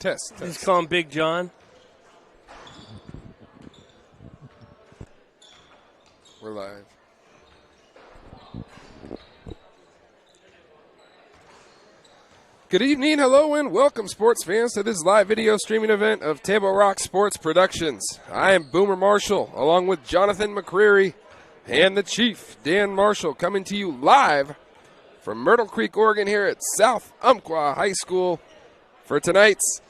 Test. Just call him Big John. We're live. Good evening, hello, and welcome, sports fans, to this live video streaming event of Table Rock Sports Productions. I am Boomer Marshall, along with Jonathan McCreary and the Chief, Dan Marshall, coming to you live from Myrtle Creek, Oregon, here at South Umpqua High School for tonight's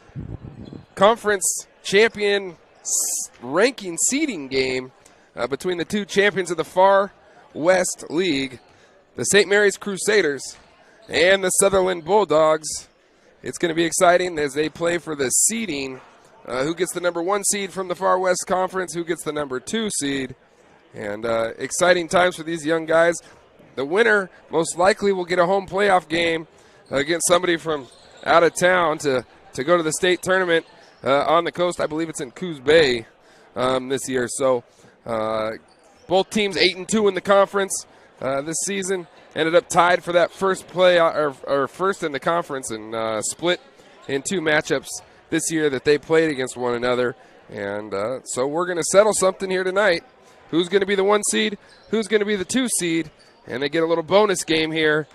conference champion ranking seeding game between the two champions of the Far West League, the St. Mary's Crusaders and the Sutherlin Bulldogs. It's going to be exciting as they play for the seeding. Who gets the number 1 seed from the Far West Conference, who gets the number 2 seed. And exciting times for these young guys. The winner most likely will get a home playoff game against somebody from out of town to go to the state tournament on the coast. I believe it's in Coos Bay this year. So both teams 8-2 in the conference this season. Ended up tied for that first play or first in the conference and split in 2 matchups this year that they played against one another. And so we're going to settle something here tonight. Who's going to be the 1 seed? Who's going to be the 2 seed? And they get a little bonus game here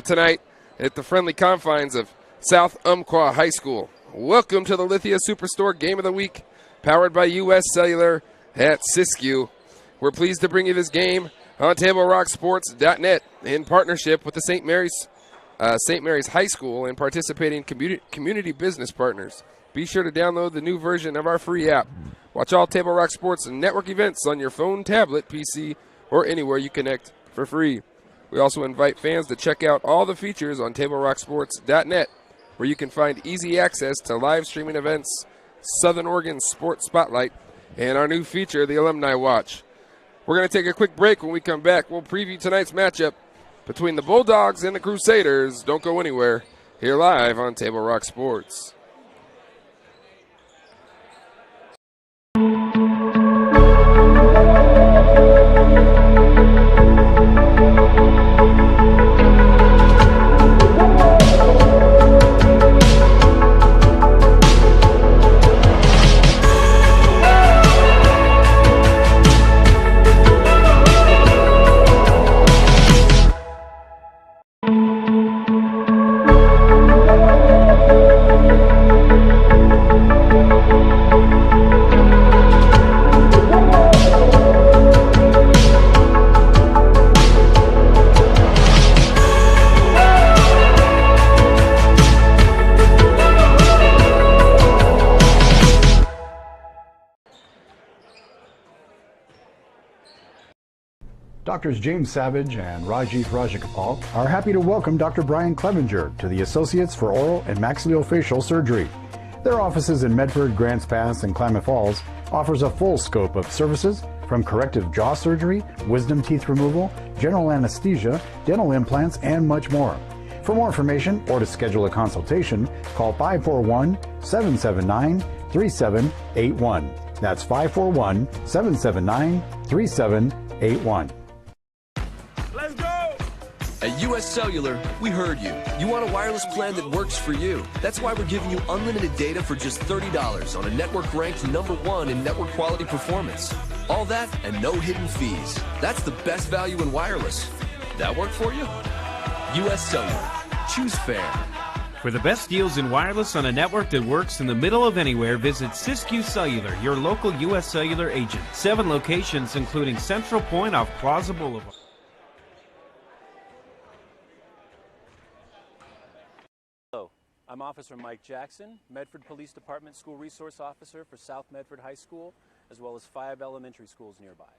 tonight at the friendly confines of South Umpqua High School. Welcome to the Lithia Superstore Game of the Week, powered by U.S. Cellular at Siskiyou. We're pleased to bring you this game on TableRockSports.net in partnership with the St. Mary's High School and participating community business partners. Be sure to download the new version of our free app. Watch all Table Rock Sports Network events on your phone, tablet, PC, or anywhere you connect for free. We also invite fans to check out all the features on TableRockSports.net, where you can find easy access to live streaming events, Southern Oregon Sports Spotlight, and our new feature, the Alumni Watch. We're going to take a quick break. When we come back, we'll preview tonight's matchup between the Bulldogs and the Crusaders. Don't go anywhere. Here live on Table Rock Sports. Doctors James Savage and Rajiv Rajagopal are happy to welcome Dr. Brian Clevenger to the Associates for Oral and Maxillofacial Surgery. Their offices in Medford, Grants Pass, and Klamath Falls offers a full scope of services from corrective jaw surgery, wisdom teeth removal, general anesthesia, dental implants, and much more. For more information or to schedule a consultation, call 541-779-3781. That's 541-779-3781. At U.S. Cellular, we heard you. You want a wireless plan that works for you. That's why we're giving you unlimited data for just $30 on a network ranked #1 in network quality performance. All that and no hidden fees. That's the best value in wireless. That work for you? U.S. Cellular. Choose fair. For the best deals in wireless on a network that works in the middle of anywhere, visit Siskiyou Cellular, your local U.S. Cellular agent. 7 locations, including Central Point off Plaza Boulevard. I'm Officer Mike Jackson, Medford Police Department School Resource Officer for South Medford High School, as well as 5 elementary schools nearby.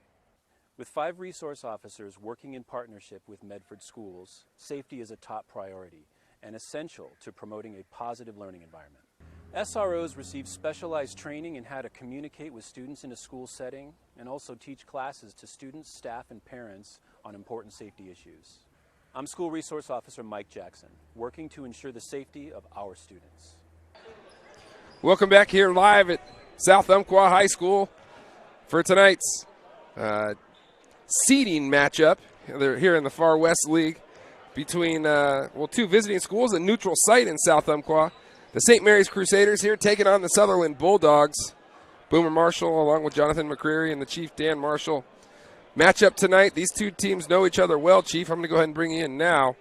With 5 resource officers working in partnership with Medford schools, safety is a top priority and essential to promoting a positive learning environment. SROs receive specialized training in how to communicate with students in a school setting and also teach classes to students, staff, and parents on important safety issues. I'm School Resource Officer Mike Jackson, working to ensure the safety of our students. Welcome back here live at South Umpqua High School for tonight's seeding matchup. They're here in the Far West League between 2 visiting schools, a neutral site in South Umpqua. The St. Mary's Crusaders here taking on the Sutherlin Bulldogs. Boomer Marshall along with Jonathan McCreary and the Chief Dan Marshall. Matchup tonight. These two teams know each other well, Chief. I'm going to go ahead and bring you in now.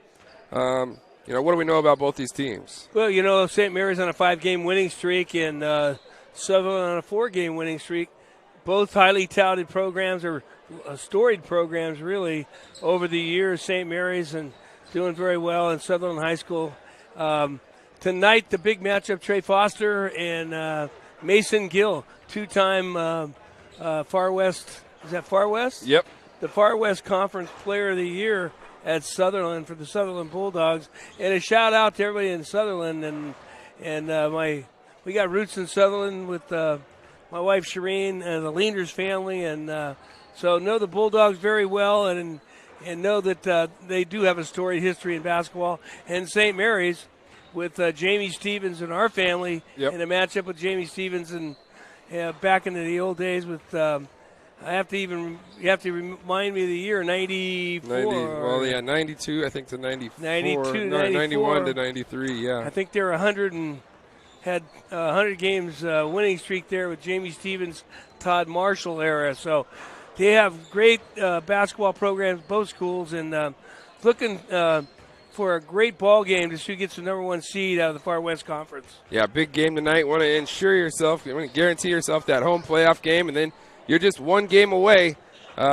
What do we know about both these teams? Well, St. Mary's on a 5-game winning streak and Sutherlin on a 4-game winning streak. Both highly touted programs, or storied programs, really, over the years. St. Mary's and doing very well, and Sutherlin High School. Tonight, the big matchup, Trey Foster and Mason Gill, 2-time Far West. Is that Far West? Yep. The Far West Conference Player of the Year at Sutherlin for the Sutherlin Bulldogs. And a shout-out to everybody in Sutherlin. And we got roots in Sutherlin with my wife, Shireen, and the Leanders family. And so know the Bulldogs very well and know that they do have a storied history in basketball. And St. Mary's, with Jamie Stevens and our family, in a matchup with Jamie Stevens and back in the old days with you have to remind me of the year 94. 92 I think to 94. 91 to 93, yeah. I think they were 100 and had 100 games winning streak there with Jamie Stevens, Todd Marshall era. So they have great basketball programs, both schools, and looking for a great ball game to see who gets the number 1 seed out of the Far West Conference. Yeah, big game tonight. Want to ensure yourself, you want to guarantee yourself that home playoff game, and then you're just 1 game away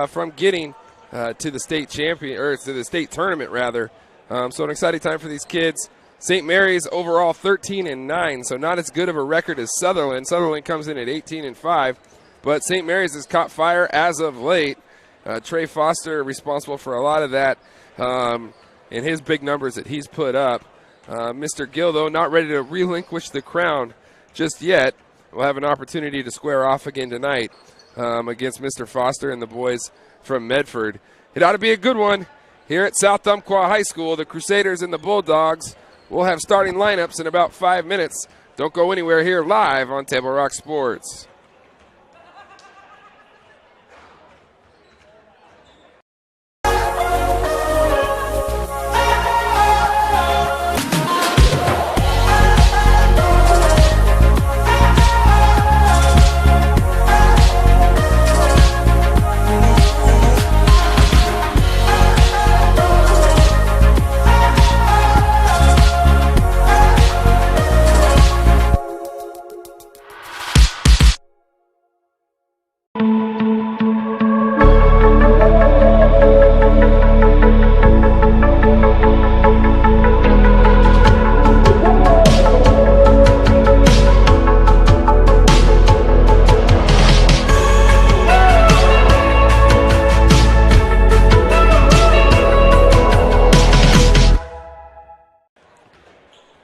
from getting to the state champion, or to the state tournament rather. So an exciting time for these kids. St. Mary's overall 13-9, so not as good of a record as Sutherlin. Sutherlin comes in at 18-5, but St. Mary's has caught fire as of late. Trey Foster responsible for a lot of that. And his big numbers that he's put up. Mr. Gill, though, not ready to relinquish the crown just yet. We'll have an opportunity to square off again tonight against Mr. Foster and the boys from Medford. It ought to be a good one here at South Umpqua High School. The Crusaders and the Bulldogs will have starting lineups in about 5 minutes. Don't go anywhere here live on Table Rock Sports.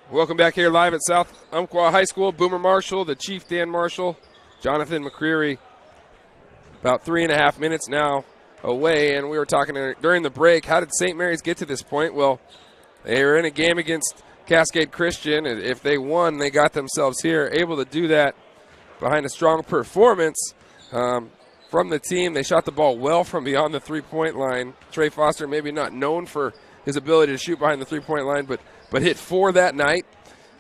Welcome back here live at South Umpqua High School. Boomer Marshall, the Chief Dan Marshall, Jonathan McCreary. About 3.5 minutes now away, and we were talking during the break, how did St. Mary's get to this point? Well, they were in a game against Cascade Christian, and if they won, they got themselves here, able to do that behind a strong performance from the team. They shot the ball well from beyond the three-point line. Trey Foster maybe not known for his ability to shoot behind the three-point line, but hit 4 that night.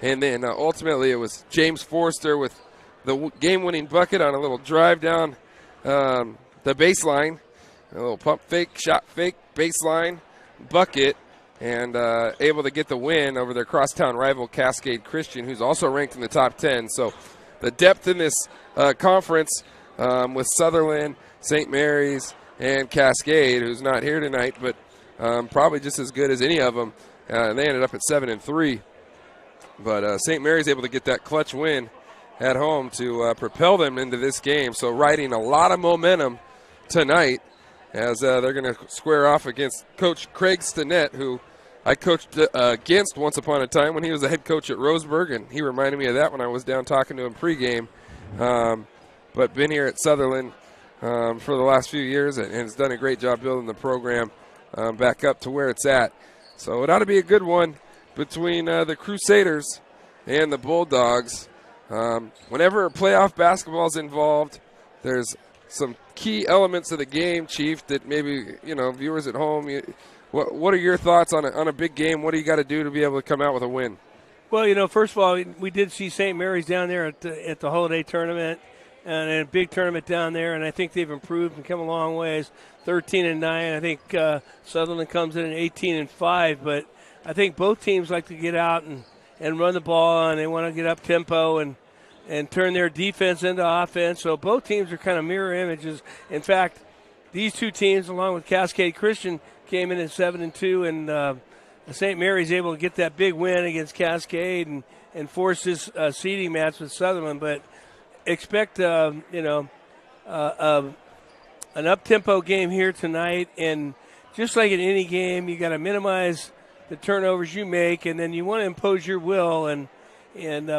And then ultimately it was James Forster with the game-winning bucket on a little drive down the baseline. A little pump fake, shot fake, baseline, bucket, and able to get the win over their crosstown rival Cascade Christian, who's also ranked in the top 10. So the depth in this conference with Sutherlin, St. Mary's, and Cascade, who's not here tonight, but probably just as good as any of them. And they ended up at 7-3. But St. Mary's able to get that clutch win at home to propel them into this game. So riding a lot of momentum tonight as they're going to square off against Coach Craig Stinnett, who I coached against once upon a time when he was the head coach at Roseburg, and he reminded me of that when I was down talking to him pregame. But been here at Sutherlin for the last few years and has done a great job building the program back up to where it's at. So it ought to be a good one between the Crusaders and the Bulldogs. Whenever playoff basketball is involved, there's some key elements of the game, Chief, that maybe, viewers at home, what are your thoughts on a big game? What do you got to do to be able to come out with a win? Well, first of all, we did see St. Mary's down there at the holiday tournament and a big tournament down there, and I think they've improved and come a long ways. 13-9. I think Sutherlin comes in at 18-5, but I think both teams like to get out and run the ball, and they want to get up tempo and turn their defense into offense. So both teams are kind of mirror images. In fact, these two teams, along with Cascade Christian, came in at 7-2, and St. Mary's able to get that big win against Cascade and force this seeding match with Sutherlin. But expect an up-tempo game here tonight, and just like in any game, you got to minimize the turnovers you make, and then you want to impose your will and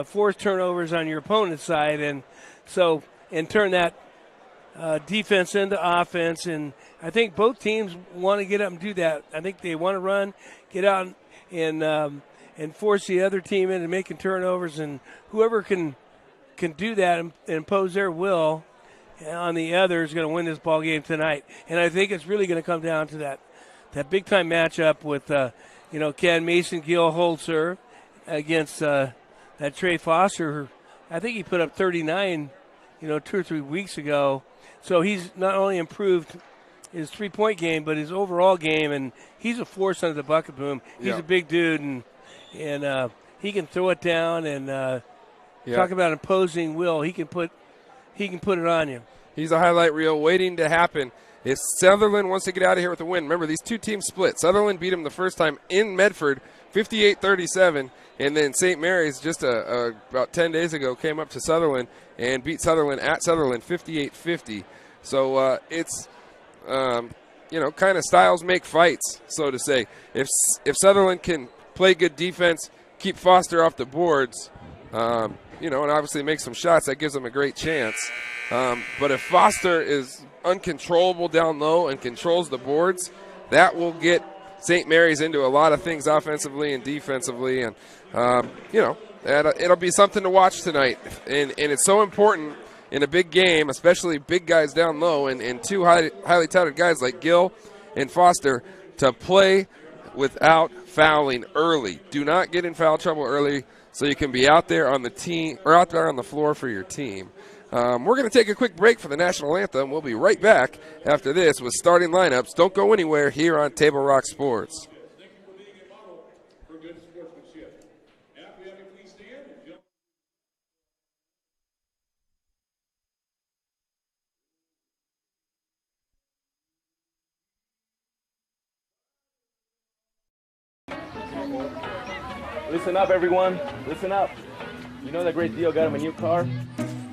force turnovers on your opponent's side, and turn that defense into offense. And I think both teams want to get up and do that. I think they want to run, get out and force the other team into making turnovers, and whoever can do that and impose their will on the other is going to win this ball game tonight. And I think it's really going to come down to that big time matchup with can Mason Gill hold serve against that Trey Foster. I think he put up 39 2 or 3 weeks ago. So he's not only improved his 3-point game, but his overall game, and he's a force under the bucket boom. He's a big dude, and he can throw it down and talk about imposing will. He can put it on you. He's a highlight reel waiting to happen. If Sutherlin wants to get out of here with a win, remember these two teams split. Sutherlin beat him the first time in Medford, 58-37, and then St. Mary's just about 10 days ago came up to Sutherlin and beat Sutherlin at Sutherlin 58-50. So it's kind of styles make fights, so to say. If Sutherlin can play good defense, keep Foster off the boards, and obviously make some shots, that gives them a great chance. But if Foster is uncontrollable down low and controls the boards, that will get St. Mary's into a lot of things offensively and defensively. And, it'll be something to watch tonight. And it's so important in a big game, especially big guys down low and two highly touted guys like Gill and Foster, to play without fouling early. Do not get in foul trouble early so you can be out there on the team or out there on the floor for your team. We're going to take a quick break for the national anthem. We'll be right back after this with starting lineups. Don't go anywhere here on Table Rock Sports. Listen up, everyone. Listen up. You know that great deal got him a new car?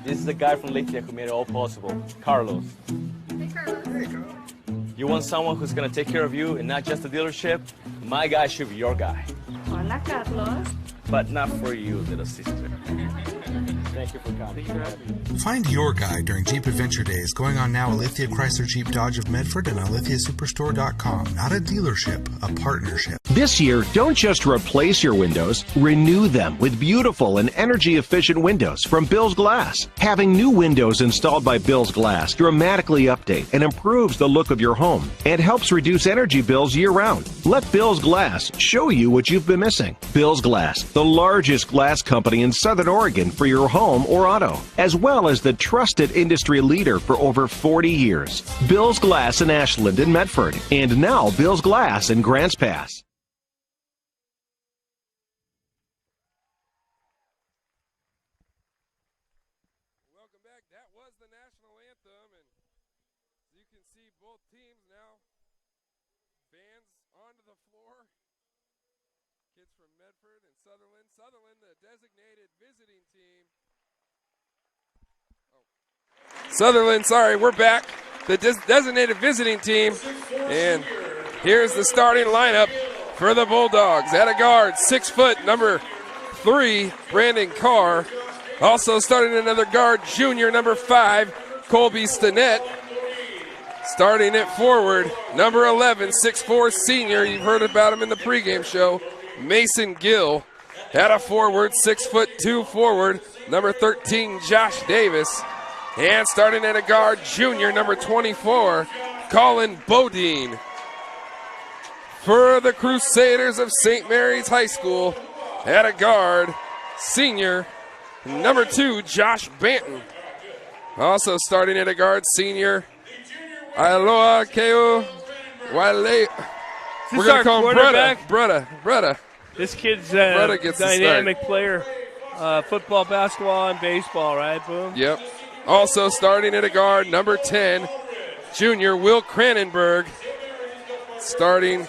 This is the guy from Lithia who made it all possible, Carlos. Hey, Carlos. Hey, Carlos. You want someone who's going to take care of you and not just the dealership? My guy should be your guy. Hola, Carlos. But not for you, little sister. Thank you for coming. Find your guy during Jeep Adventure Days going on now at Lithia Chrysler Jeep Dodge of Medford and on lithiasuperstore.com. Not a dealership, a partnership. This year, don't just replace your windows, renew them with beautiful and energy-efficient windows from Bill's Glass. Having new windows installed by Bill's Glass dramatically update and improves the look of your home and helps reduce energy bills year-round. Let Bill's Glass show you what you've been missing. Bill's Glass, the largest glass company in Southern Oregon for your home or auto, as well as the trusted industry leader for over 40 years. Bill's Glass in Ashland and Medford, and now Bill's Glass in Grants Pass. Welcome back. That was the national anthem, and you can see both teams now. Fans onto the floor. Kids from Medford and Sutherlin. Sutherlin, the designated visiting team. Sutherlin, sorry, we're back. The designated visiting team. And here's the starting lineup for the Bulldogs. At a guard, 6 foot, number 3, Brandon Carr. Also starting another guard, junior, number 5, Colby Stinnett. Starting at forward, number 11, 6'4", senior. You've heard about him in the pregame show, Mason Gill. At a forward, 6'2" forward, number 13, Josh Davis. And starting at a guard, junior, number 24, Colin Bodine. For the Crusaders of St. Mary's High School, At a guard, senior, number 2, Josh Banton. Also starting at a guard, senior, Ailoa Keo Wale. We're going to call him Brutta. This kid's a dynamic player. Football, basketball, and baseball, right? Boom. Yep. Also starting at a guard, number 10, junior Will Cranenberg. Starting,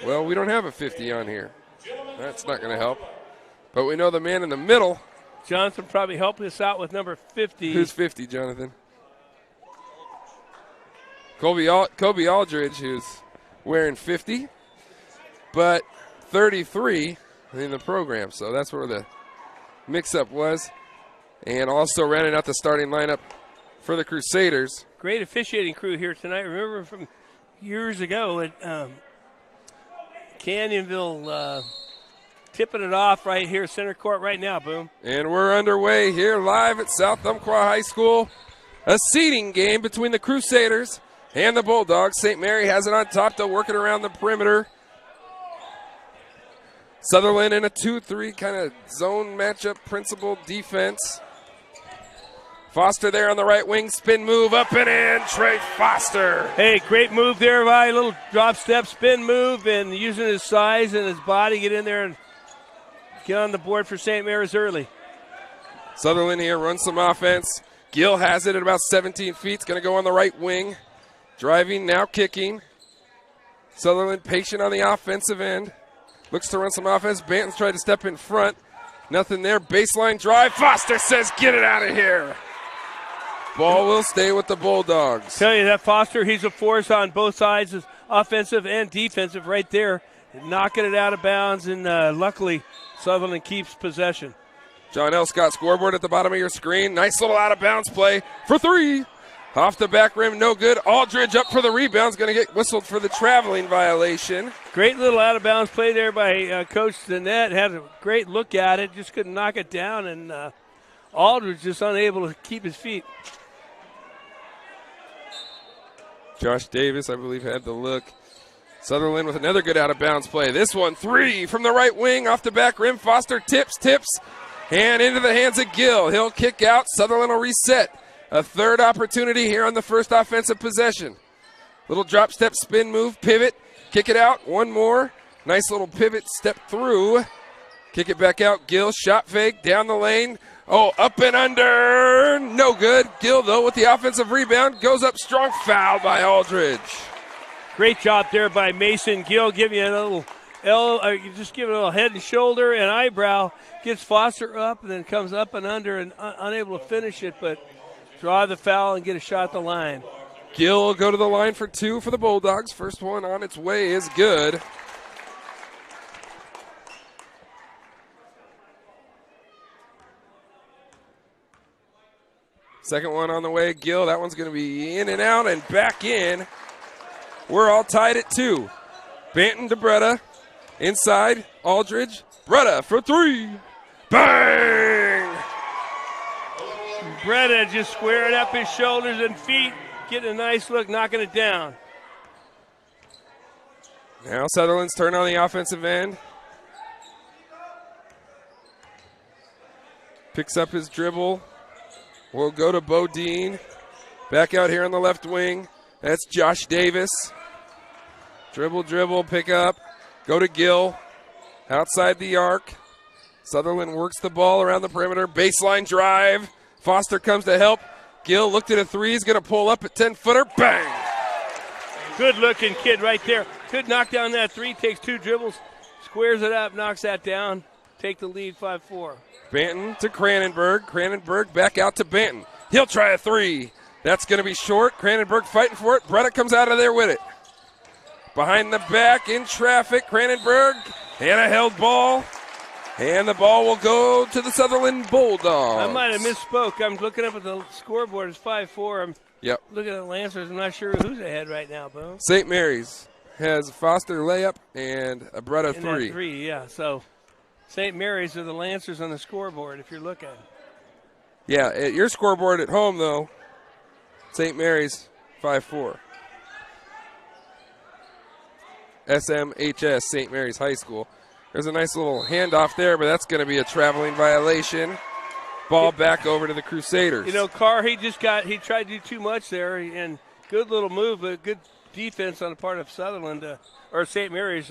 well, we don't have a 50 on here. That's not going to help. But we know the man in the middle. Jonathan probably helped us out with number 50. Who's 50, Jonathan? Kobe Aldridge, who's wearing 50, but 33 in the program. So that's where the mix-up was. And also rounding out the starting lineup for the Crusaders. Great officiating crew here tonight. Remember from years ago at Canyonville, tipping it off right here, center court right now, boom. And we're underway here live at South Umpqua High School. A seeding game between the Crusaders and the Bulldogs. St. Mary has it on top, though, working around the perimeter. Sutherlin in a 2-3 kind of zone matchup principle defense. Foster there on the right wing, spin move up and in, Trey Foster. Hey, great move there by a little drop step, spin move, and using his size and his body, get in there and get on the board for St. Mary's early. Sutherlin here runs some offense. Gill has it at about 17 feet. It's going to go on the right wing. Driving, now kicking. Sutherlin patient on the offensive end. Looks to run some offense. Banton's tried to step in front. Nothing there. Baseline drive. Foster says, get it out of here. Ball will stay with the Bulldogs. Tell you that Foster, he's a force on both sides, offensive and defensive right there. Knocking it out of bounds, and luckily Sutherland keeps possession. John L. Scott scoreboard at the bottom of your screen. Nice little out-of-bounds play for 3. Off the back rim, no good. Aldridge up for the rebound. Is going to get whistled for the traveling violation. Great little out-of-bounds play there by Coach Danette. Had a great look at it, just couldn't knock it down, and Aldridge just unable to keep his feet. Josh Davis, I believe, had the look. Sutherland with another good out-of-bounds play. This one, 3 from the right wing, off the back rim. Foster tips, and into the hands of Gill. He'll kick out. Sutherland will reset. A third opportunity here on the first offensive possession. Little drop step, spin move, pivot, kick it out. One more. Nice little pivot, step through. Kick it back out. Gill, shot fake, down the lane. Oh, up and under. No good. Gill, though, with the offensive rebound. Goes up strong. Foul by Aldridge. Great job there by Mason Gill. Give you a little just give it a little head and shoulder and eyebrow. Gets Foster up and then comes up and under and unable to finish it, but draw the foul and get a shot at the line. Gill will go to the line for 2 for the Bulldogs. First one on its way is good. Second one on the way, Gill. That one's going to be in and out and back in. We're all tied at 2. Banton to Bretta. Inside, Aldridge. Bretta for 3. Bang! Bretta just squaring up his shoulders and feet, getting a nice look, knocking it down. Now Sutherland's turn on the offensive end. Picks up his dribble. We'll go to Bodine. Back out here on the left wing. That's Josh Davis. Dribble, pick up. Go to Gill. Outside the arc. Sutherland works the ball around the perimeter. Baseline drive. Foster comes to help. Gill looked at a 3. He's going to pull up at 10-footer. Bang! Good-looking kid right there. Could knock down that 3. Takes 2 dribbles. Squares it up, knocks that down. Take the lead 5-4. Banton to Cranenberg. Cranenberg back out to Banton. He'll try a 3. That's going to be short. Cranenberg fighting for it. Bretta comes out of there with it. Behind the back in traffic. Cranenberg and a held ball. And the ball will go to the Sutherland Bulldogs. I might have misspoke. I'm looking up at the scoreboard. It's 5-4. I'm looking at the Lancers. I'm not sure who's ahead right now, Boom. St. Mary's has Foster layup and a Bretta 3. 3, yeah. So St. Mary's are the Lancers on the scoreboard if you're looking. Yeah, at your scoreboard at home, though, St. Mary's 5-4. SMHS, St. Mary's High School. There's a nice little handoff there, but that's going to be a traveling violation. Ball back over to the Crusaders. You know, Carr, he tried to do too much there, and good little move, but good defense on the part of Sutherland, or St. Mary's.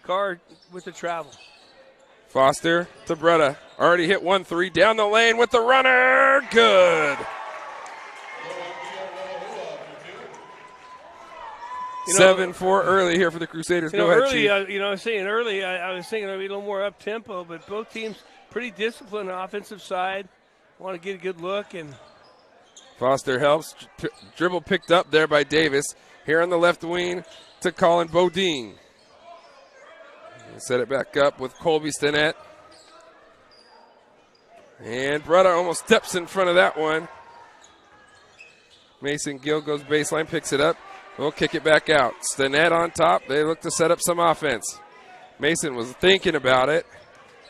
Carr with the travel. Foster to Bretta. Already hit 1-3 down the lane with the runner. Good. You know, 7-4 early here for the Crusaders. Go ahead, Chief. I was saying early, I was thinking it would be a little more up-tempo, but both teams pretty disciplined on the offensive side. Want to get a good look. And Foster helps. Dribble picked up there by Davis. Here on the left wing to Colin Bodine. Set it back up with Colby Stinnett. And Bretta almost steps in front of that one. Mason Gill goes baseline, picks it up. We'll kick it back out. Stinnett on top. They look to set up some offense. Mason was thinking about it.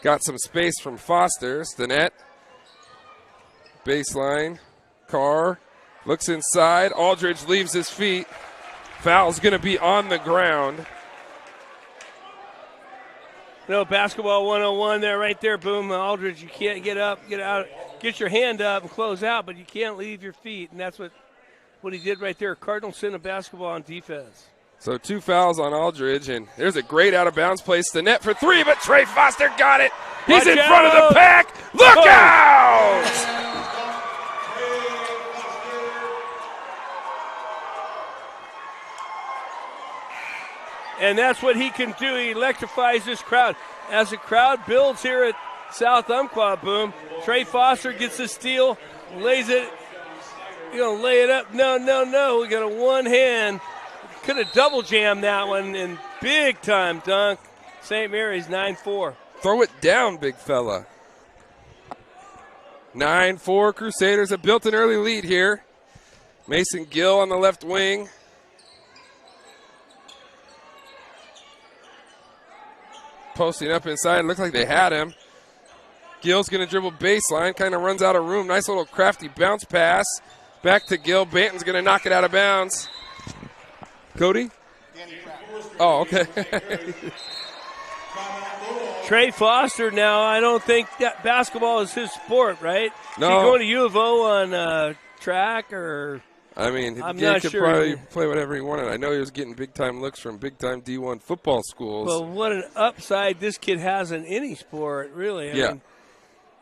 Got some space from Foster. Stinnett. Baseline. Carr looks inside. Aldridge leaves his feet. Foul's going to be on the ground. You know, basketball 101 there, right there, boom. Aldridge, you can't get up, get out, get your hand up and close out, but you can't leave your feet, and that's what he did right there. Cardinals send a basketball on defense. So 2 fouls on Aldridge, and there's a great out-of-bounds place to net for 3, but Trey Foster got it. He's in front of the pack. Look out! And that's what he can do. He electrifies this crowd. As the crowd builds here at South Umpqua, boom, Trey Foster gets the steal, lays it. You're going to lay it up. No. We got a one hand. Could have double jammed that one, and big time dunk. St. Mary's 9-4. Throw it down, big fella. 9-4 Crusaders have built an early lead here. Mason Gill on the left wing. Posting up inside. Looks like they had him. Gill's going to dribble baseline. Kind of runs out of room. Nice little crafty bounce pass. Back to Gill. Banton's going to knock it out of bounds. Cody? Oh, okay. Trey Foster now, I don't think that basketball is his sport, right? No. Is he going to U of O on track or? I mean, I'm he not could sure. probably play whatever he wanted. I know he was getting big-time looks from big-time D1 football schools. Well, what an upside this kid has in any sport, really. I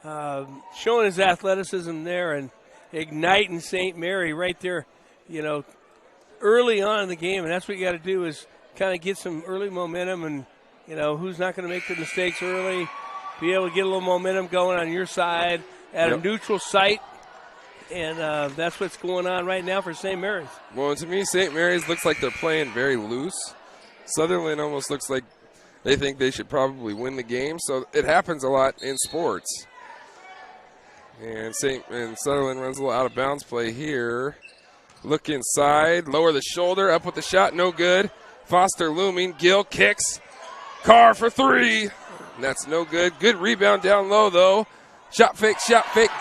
mean, showing his athleticism there and igniting St. Mary right there, you know, early on in the game. And that's what you got to do is kind of get some early momentum and, you know, who's not going to make the mistakes early, be able to get a little momentum going on your side at a neutral site. And that's what's going on right now for St. Mary's. Well, to me, St. Mary's looks like they're playing very loose. Sutherlin almost looks like they think they should probably win the game. So it happens a lot in sports. And Sutherlin runs a little out-of-bounds play here. Look inside, lower the shoulder, up with the shot, no good. Foster looming, Gill kicks. Carr for 3. And that's no good. Good rebound down low, though. Shot fake,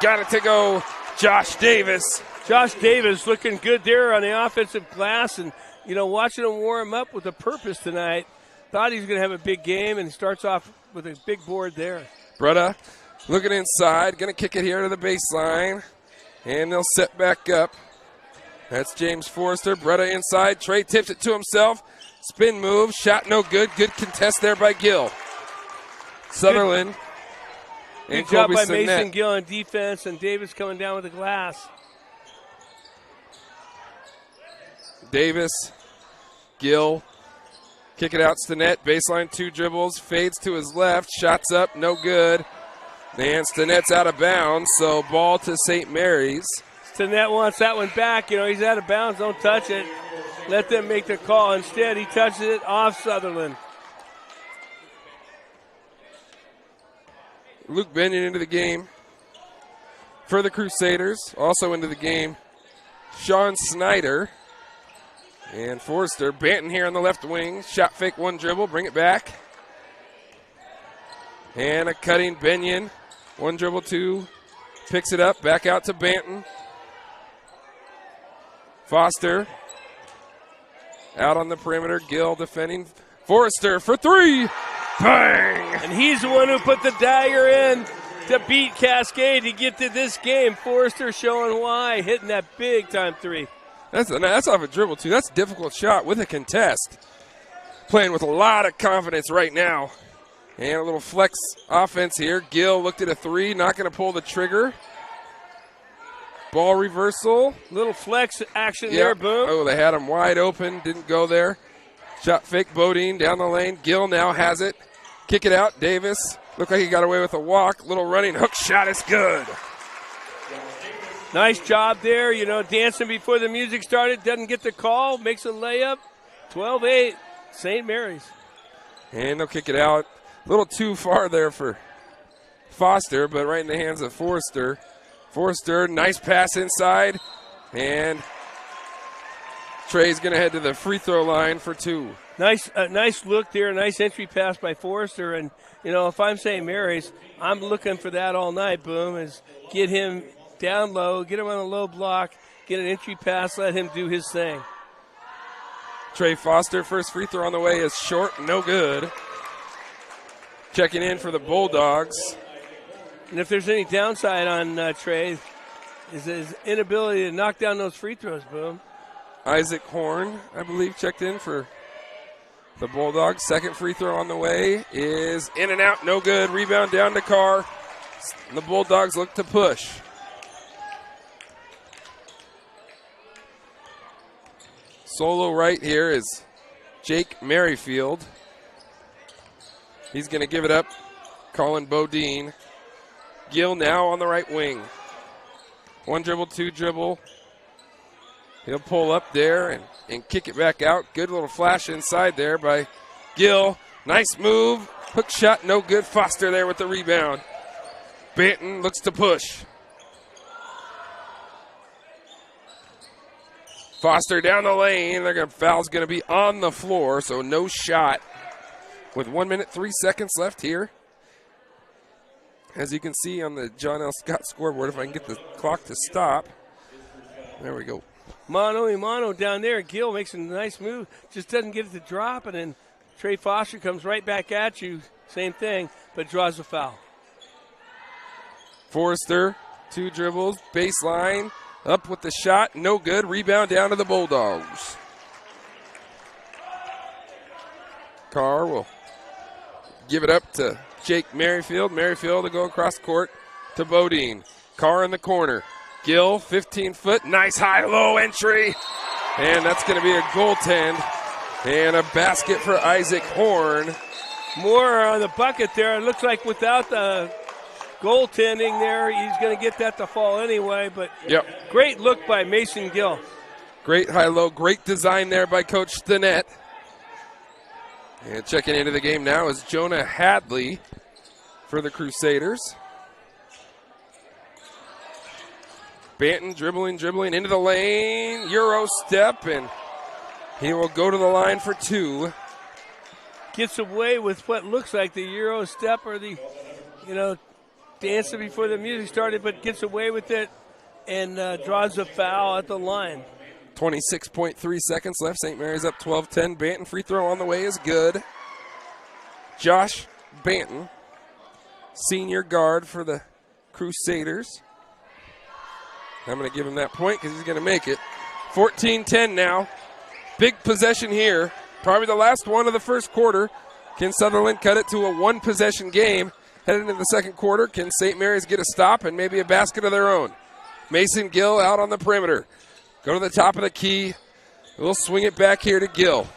got it to go. Josh Davis. Josh Davis looking good there on the offensive glass, and, you know, watching him warm up with a purpose tonight. Thought he was going to have a big game, and he starts off with a big board there. Bretta looking inside, going to kick it here to the baseline, and they'll set back up. That's James Forrester. Bretta inside. Trey tips it to himself. Spin move. Shot no good. Good contest there by Gill. Sutherlin. Good job by Mason Gill on defense, and Davis coming down with the glass. Davis, Gill, kick it out to the net. Baseline 2 dribbles, fades to his left. Shots up, no good. And Stinnett's out of bounds, so ball to St. Mary's. Stinnett wants that one back. You know, he's out of bounds. Don't touch it. Let them make the call. Instead, he touches it off Sutherlin. Luke Benyon into the game for the Crusaders. Also into the game, Sean Snyder and Forrester. Banton here on the left wing. Shot fake, 1 dribble, bring it back. And a cutting Benyon. 1 dribble, 2. Picks it up, back out to Banton. Foster out on the perimeter. Gill defending. Forrester for 3. Bang! And he's the one who put the dagger in to beat Cascade to get to this game. Forrester showing why, hitting that big-time three. That's off a dribble, too. That's a difficult shot with a contest. Playing with a lot of confidence right now. And a little flex offense here. Gill looked at a three, not going to pull the trigger. Ball reversal. Little flex action there, Boom. Oh, they had him wide open. Didn't go there. Shot fake, Bodine down the lane. Gill now has it. Kick it out. Davis. Looked like he got away with a walk. Little running hook shot is good. Nice job there. You know, dancing before the music started. Doesn't get the call. Makes a layup. 12-8. St. Mary's. And they'll kick it out. A little too far there for Foster, but right in the hands of Forrester. Forrester, nice pass inside. And Trey's going to head to the free throw line for two. Nice look there. Nice entry pass by Forrester. And, you know, if I'm St. Mary's, I'm looking for that all night, Boom, is get him down low, get him on a low block, get an entry pass, let him do his thing. Trey Foster, first free throw on the way is short, no good. Checking in for the Bulldogs. And if there's any downside on Trey, is his inability to knock down those free throws, Boom. Isaac Horn, I believe, checked in for the Bulldogs. Second free throw on the way is in and out, no good. Rebound down to Carr. The Bulldogs look to push. Solo right here is Jake Merrifield. He's going to give it up. Colin Bodine. Gill now on the right wing. One dribble, two dribble. He'll pull up there and kick it back out. Good little flash inside there by Gill. Nice move. Hook shot, no good. Foster there with the rebound. Banton looks to push. Foster down the lane. Foul's going to be on the floor, so no shot. With 1 minute, 3 seconds left here. As you can see on the John L. Scott scoreboard, if I can get the clock to stop. There we go. Mano y mano down there. Gill makes a nice move. Just doesn't get it to drop, and then Trey Foster comes right back at you. Same thing, but draws the foul. Forrester, two dribbles, baseline. Up with the shot, no good. Rebound down to the Bulldogs. Carr will give it up to Jake Merrifield. Merrifield to go across court to Bodine. Carr in the corner. Gill, 15-foot, nice high-low entry. And that's going to be a goaltend. And a basket for Isaac Horn. More on the bucket there. It looks like without the goaltending there, he's going to get that to fall anyway. But Great look by Mason Gill. Great high-low, great design there by Coach Stinnett. And checking into the game now is Jonah Hadley for the Crusaders. Banton dribbling into the lane. Euro step, and he will go to the line for two. Gets away with what looks like the Euro step or the, dancing before the music started, but gets away with it and draws a foul at the line. 26.3 seconds left. St. Mary's up 12-10. Banton free throw on the way is good. Josh Banton, senior guard for the Crusaders. I'm going to give him that point because he's going to make it. 14-10 now. Big possession here. Probably the last one of the first quarter. Can Sutherlin cut it to a one-possession game? Headed into the second quarter, can St. Mary's get a stop and maybe a basket of their own? Mason Gill out on the perimeter. Go to the top of the key. We'll swing it back here to Gill.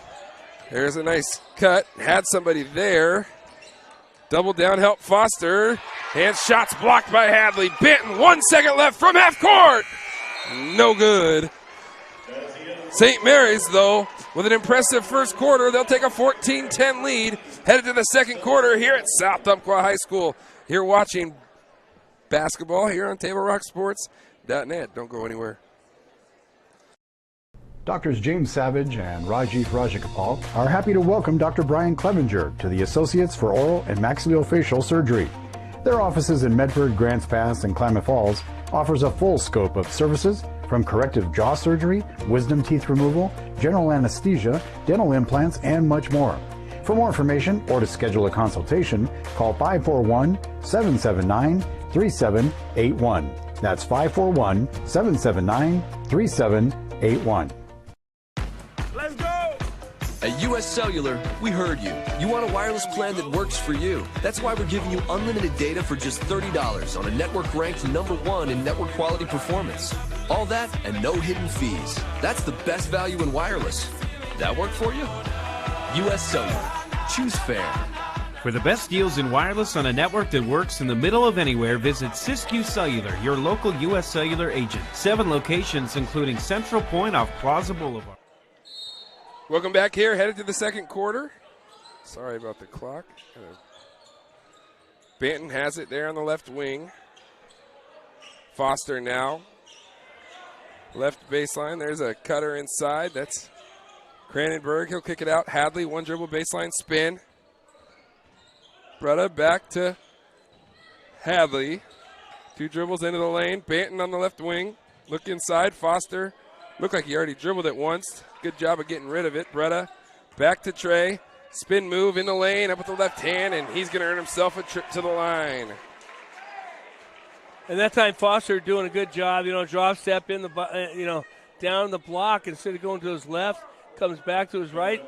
There's a nice cut. Had somebody there. Double down, help Foster. And shots blocked by Hadley. Banton, 1 second left from half court. No good. St. Mary's, though, with an impressive first quarter, they'll take a 14-10 lead. Headed to the second quarter here at South Umpqua High School. You're watching basketball here on TableRockSports.net. Don't go anywhere. Doctors James Savage and Rajiv Rajagopal are happy to welcome Dr. Brian Clevenger to the Associates for Oral and Maxillofacial Surgery. Their offices in Medford, Grants Pass, and Klamath Falls offers a full scope of services from corrective jaw surgery, wisdom teeth removal, general anesthesia, dental implants, and much more. For more information or to schedule a consultation, call 541-779-3781. That's 541-779-3781. Let's go! At US Cellular, we heard you. You want a wireless plan that works for you. That's why we're giving you unlimited data for just $30 on a network ranked #1 in network quality performance. All that and no hidden fees. That's the best value in wireless. That work for you? US Cellular. Choose fair. For the best deals in wireless on a network that works in the middle of anywhere, visit Siskiyou Cellular, your local US Cellular agent. 7 locations, including Central Point off Plaza Boulevard. Welcome back here, headed to the second quarter. Sorry about the clock. Banton has it there on the left wing. Foster now. Left baseline, there's a cutter inside. That's Cranenberg, he'll kick it out. Hadley, one dribble baseline spin. Bretta back to Hadley. 2 dribbles into the lane. Banton on the left wing. Look inside, Foster. Looked like he already dribbled it once. Good job of getting rid of it. Bretta back to Trey. Spin move in the lane, up with the left hand, and he's going to earn himself a trip to the line. And that time Foster doing a good job, drop step in the, down the block instead of going to his left, comes back to his right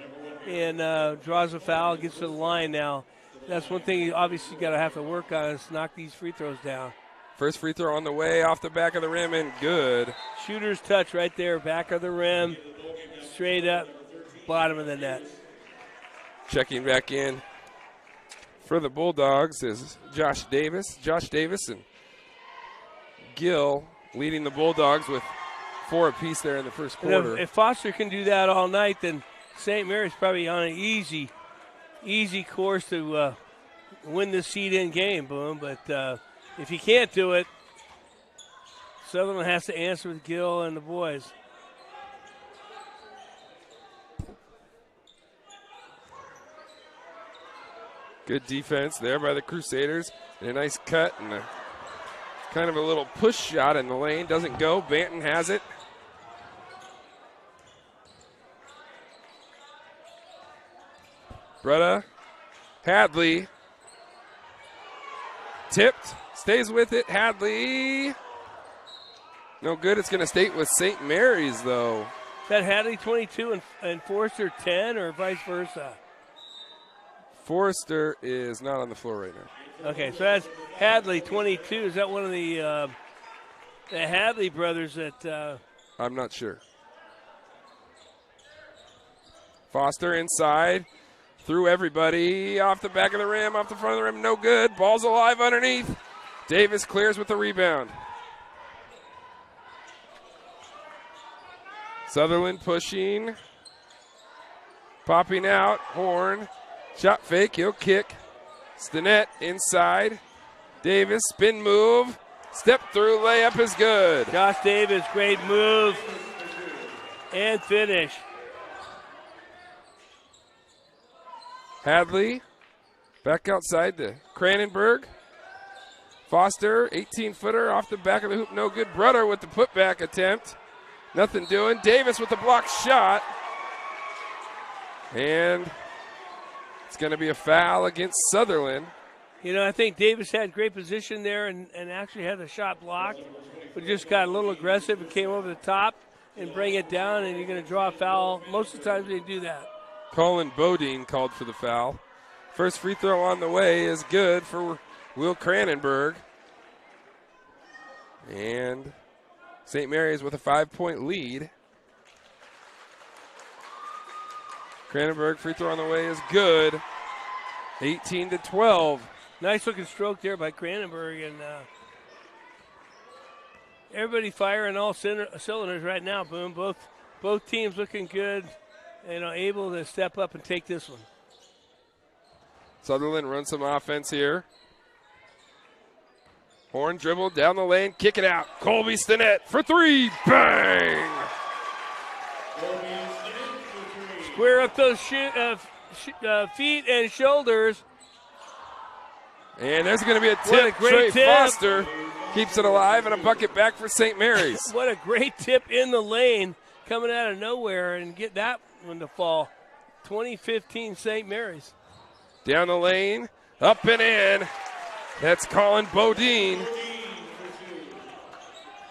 and draws a foul, gets to the line now. That's one thing you obviously got to have to work on is knock these free throws down. First free throw on the way, off the back of the rim, and good. Shooter's touch right there, back of the rim, straight up, bottom of the net. Checking back in for the Bulldogs is Josh Davis. Josh Davis and Gill leading the Bulldogs with 4 apiece there in the first quarter. If Foster can do that all night, then St. Mary's probably on an easy course to win this seed-in game, Boom. But if he can't do it, Sutherlin has to answer with Gill and the boys. Good defense there by the Crusaders. And a nice cut and kind of a little push shot in the lane. Doesn't go. Banton has it. Bretta. Hadley. Tipped. Stays with it. Hadley. No good. It's going to stay with St. Mary's, though. Is that Hadley 22 and Forrester 10 or vice versa? Forrester is not on the floor right now. Okay, so that's Hadley 22. Is that one of the Hadley brothers that I'm not sure. Foster inside. Through everybody. Off the back of the rim. Off the front of the rim. No good. Ball's alive underneath. Davis clears with the rebound. Sutherlin pushing. Popping out. Horn. Shot fake. He'll kick. Stinnett inside. Davis. Spin move. Step through. Layup is good. Josh Davis. Great move. And finish. Hadley. Back outside to Cranenberg. Foster. 18-footer off the back of the hoop. No good. Brudder with the putback attempt. Nothing doing. Davis with the block shot. And it's going to be a foul against Sutherlin. I think Davis had great position there and actually had the shot blocked, but just got a little aggressive and came over the top and bring it down, and you're going to draw a foul. Most of the times they do that. Colin Bodine called for the foul. First free throw on the way is good for Will Cranenberg. And St. Mary's with a 5-point lead. Cranenberg free throw on the way is good. 18-12. Nice looking stroke there by Cranenberg, and everybody firing all cylinders right now. Boom. Both teams looking good, able to step up and take this one. Sutherlin runs some offense here. Horn dribble down the lane, kick it out. Colby Stinnett for 3. Bang! Square up those feet and shoulders. And there's going to be a tip. Trey Foster keeps it alive, and a bucket back for St. Mary's. What a great tip in the lane, coming out of nowhere and get that one to fall. 2015 St. Mary's. Down the lane, up and in. That's Colin Bodine.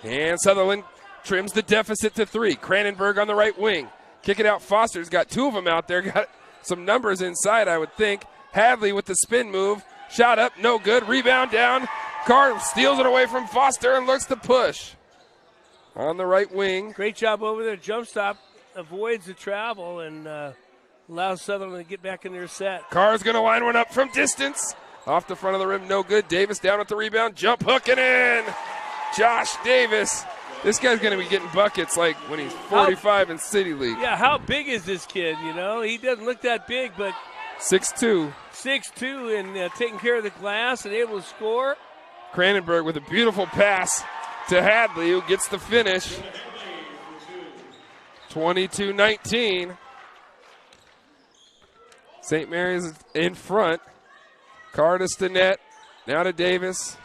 And Sutherlin trims the deficit to 3. Cranenberg on the right wing. Kick it out. Foster's got 2 of them out there. Got some numbers inside, I would think. Hadley with the spin move. Shot up, no good. Rebound down. Carr steals it away from Foster and looks to push. On the right wing. Great job over there. Jump stop avoids the travel and allows Sutherlin to get back in their set. Carr's going to line one up from distance. Off the front of the rim, no good. Davis down at the rebound. Jump hook and in. Josh Davis. This guy's going to be getting buckets like when he's 45 in City League. Yeah, how big is this kid, you know? He doesn't look that big, but 6'2". 6'2", and taking care of the glass and able to score. Cranenberg with a beautiful pass to Hadley, who gets the finish. 22-19. St. Mary's in front. Carr to Stinnett. Now to Davis.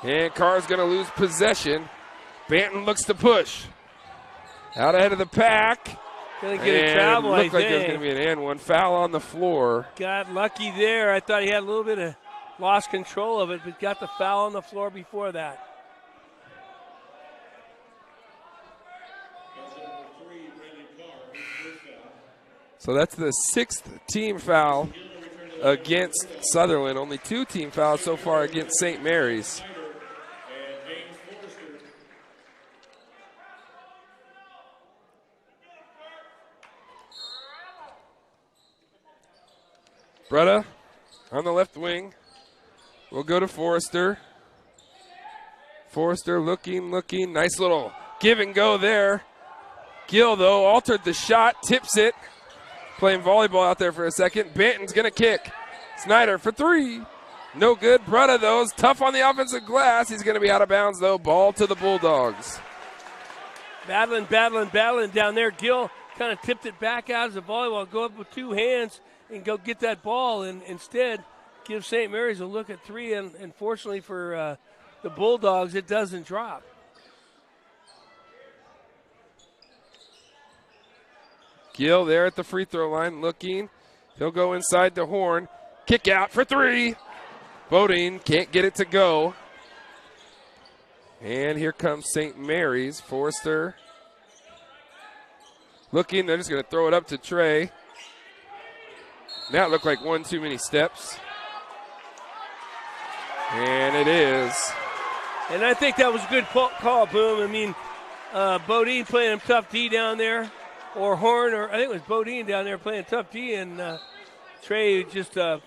And Carr's going to lose possession. Banton looks to push. Out ahead of the pack. Going to get a travel, looked like there's going to be an and one. Foul on the floor. Got lucky there. I thought he had a little bit of lost control of it, but got the foul on the floor before that. So that's the 6th team foul against Sutherlin. Only 2 team fouls so far against St. Mary's. Bretta on the left wing. We'll go to Forrester. Forrester looking. Nice little give and go there. Gill, though, altered the shot, tips it. Playing volleyball out there for a second. Banton's going to kick. Snyder for 3. No good. Bretta, though, is tough on the offensive glass. He's going to be out of bounds, though. Ball to the Bulldogs. Battling down there. Gill kind of tipped it back out as a volleyball. Go up with 2 hands and go get that ball, and instead give St. Mary's a look at 3, and fortunately for the Bulldogs, it doesn't drop. Gill there at the free throw line looking. He'll go inside to Horn. Kick out for 3. Bodine can't get it to go. And here comes St. Mary's. Forrester looking. They're just going to throw it up to Trey. Now it looked like one too many steps. And it is. And I think that was a good call, Boom. I mean, Bodine playing him tough D down there. Or Horn, or I think it was Bodine down there playing tough D, and Trey just trying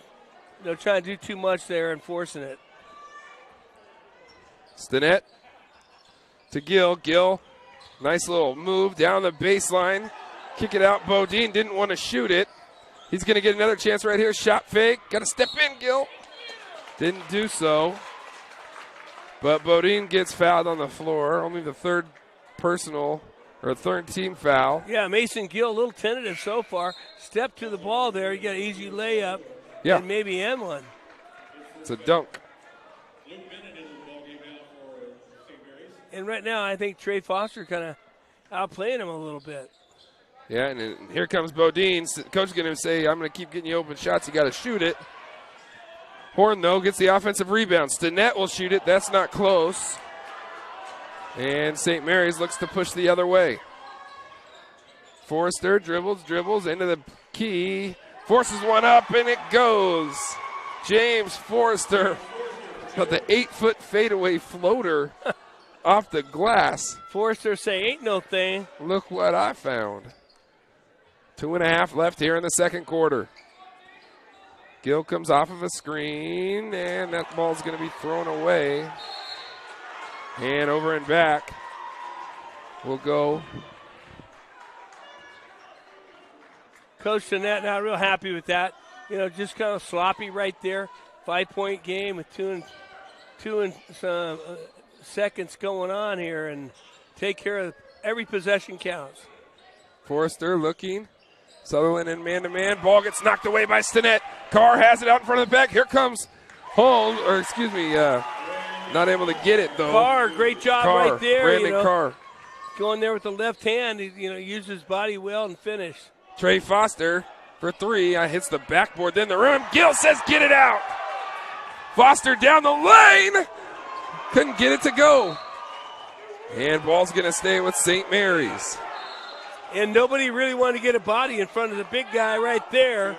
to do too much there and forcing it. Stinnett to Gill. Gill, nice little move down the baseline. Kick it out. Bodine didn't want to shoot it. He's going to get another chance right here. Shot fake. Got to step in, Gill. Didn't do so. But Bodine gets fouled on the floor. Only the 3rd personal or 3rd team foul. Yeah, Mason Gill, a little tentative so far. Step to the ball there. You got an easy layup. Yeah. And maybe end one. It's a dunk. And right now, I think Trey Foster kind of outplaying him a little bit. Yeah, and here comes Bodine. Coach is going to say, I'm going to keep getting you open shots. You got to shoot it. Horn, though, gets the offensive rebound. Stinnett will shoot it. That's not close. And St. Mary's looks to push the other way. Forrester dribbles into the key. Forces one up, and it goes. James Forrester, but the 8-foot fadeaway floater off the glass. Forrester say, ain't no thing. Look what I found. 2.5 left here in the second quarter. Gill comes off of a screen, and that ball's going to be thrown away. And over and back will go. Coach Stinnett not real happy with that. You know, just kind of sloppy right there. 5-point game with two and some seconds going on here, and take care of every possession counts. Forrester looking. Sutherlin in man-to-man. Ball gets knocked away by Stinnett. Carr has it out in front of the back. Here comes Holmes, or excuse me, not able to get it, though. Carr, great job right there. Brandon Carr. Going there with the left hand, he, uses his body well and finish. Trey Foster for three. Hits the backboard, then the rim. Gill says get it out. Foster down the lane. Couldn't get it to go. And ball's going to stay with St. Mary's. And nobody really wanted to get a body in front of the big guy right there,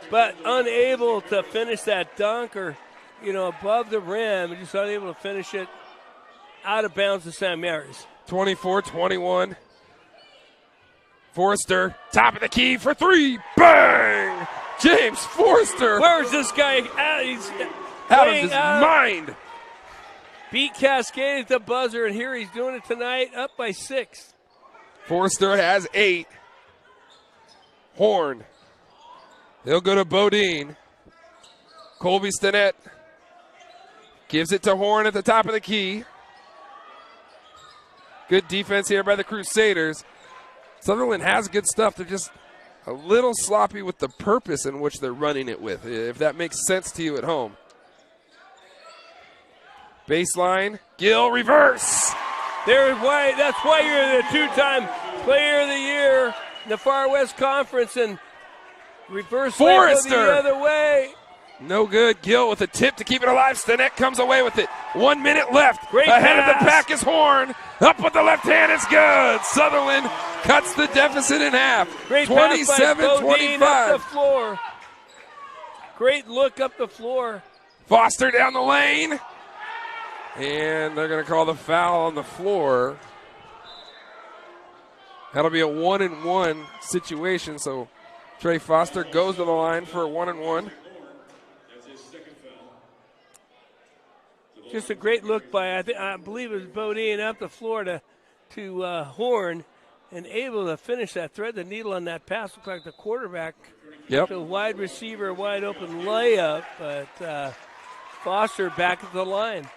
but unable to finish that dunk or, above the rim, and just unable to finish it out of bounds to St. Mary's. 24-21. Forster, top of the key for three. Bang! James Forster. Where's this guy at? He's out of his mind. Beat Cascade at the buzzer, and here he's doing it tonight, up by 6. Forster has 8. Horn. He'll go to Bodine. Colby Stinnett gives it to Horn at the top of the key. Good defense here by the Crusaders. Sutherlin has good stuff. They're just a little sloppy with the purpose in which they're running it with, if that makes sense to you at home. Baseline, Gill, reverse. That's why you're the two-time player of the year in the Far West Conference, and reverse Forrester the other way. No good. Gill with a tip to keep it alive. Stinnett comes away with it. 1 minute left. Great Ahead pass. of the pack is Horn. Up with the left hand. It's good. Sutherlin cuts the deficit in half. Great pass by Bodine up the 27-25. floor. Great look up the floor. Foster down the lane. And they're going to call the foul on the floor. That'll be a 1-and-1 situation. So Trey Foster goes to the line for a 1-and-1. Just a great look by, I believe it was Bodine up the floor to Horn, and able to finish that, thread the needle on that pass. Looked like the quarterback. Yep. To a wide receiver, wide open layup, but Foster back at the line.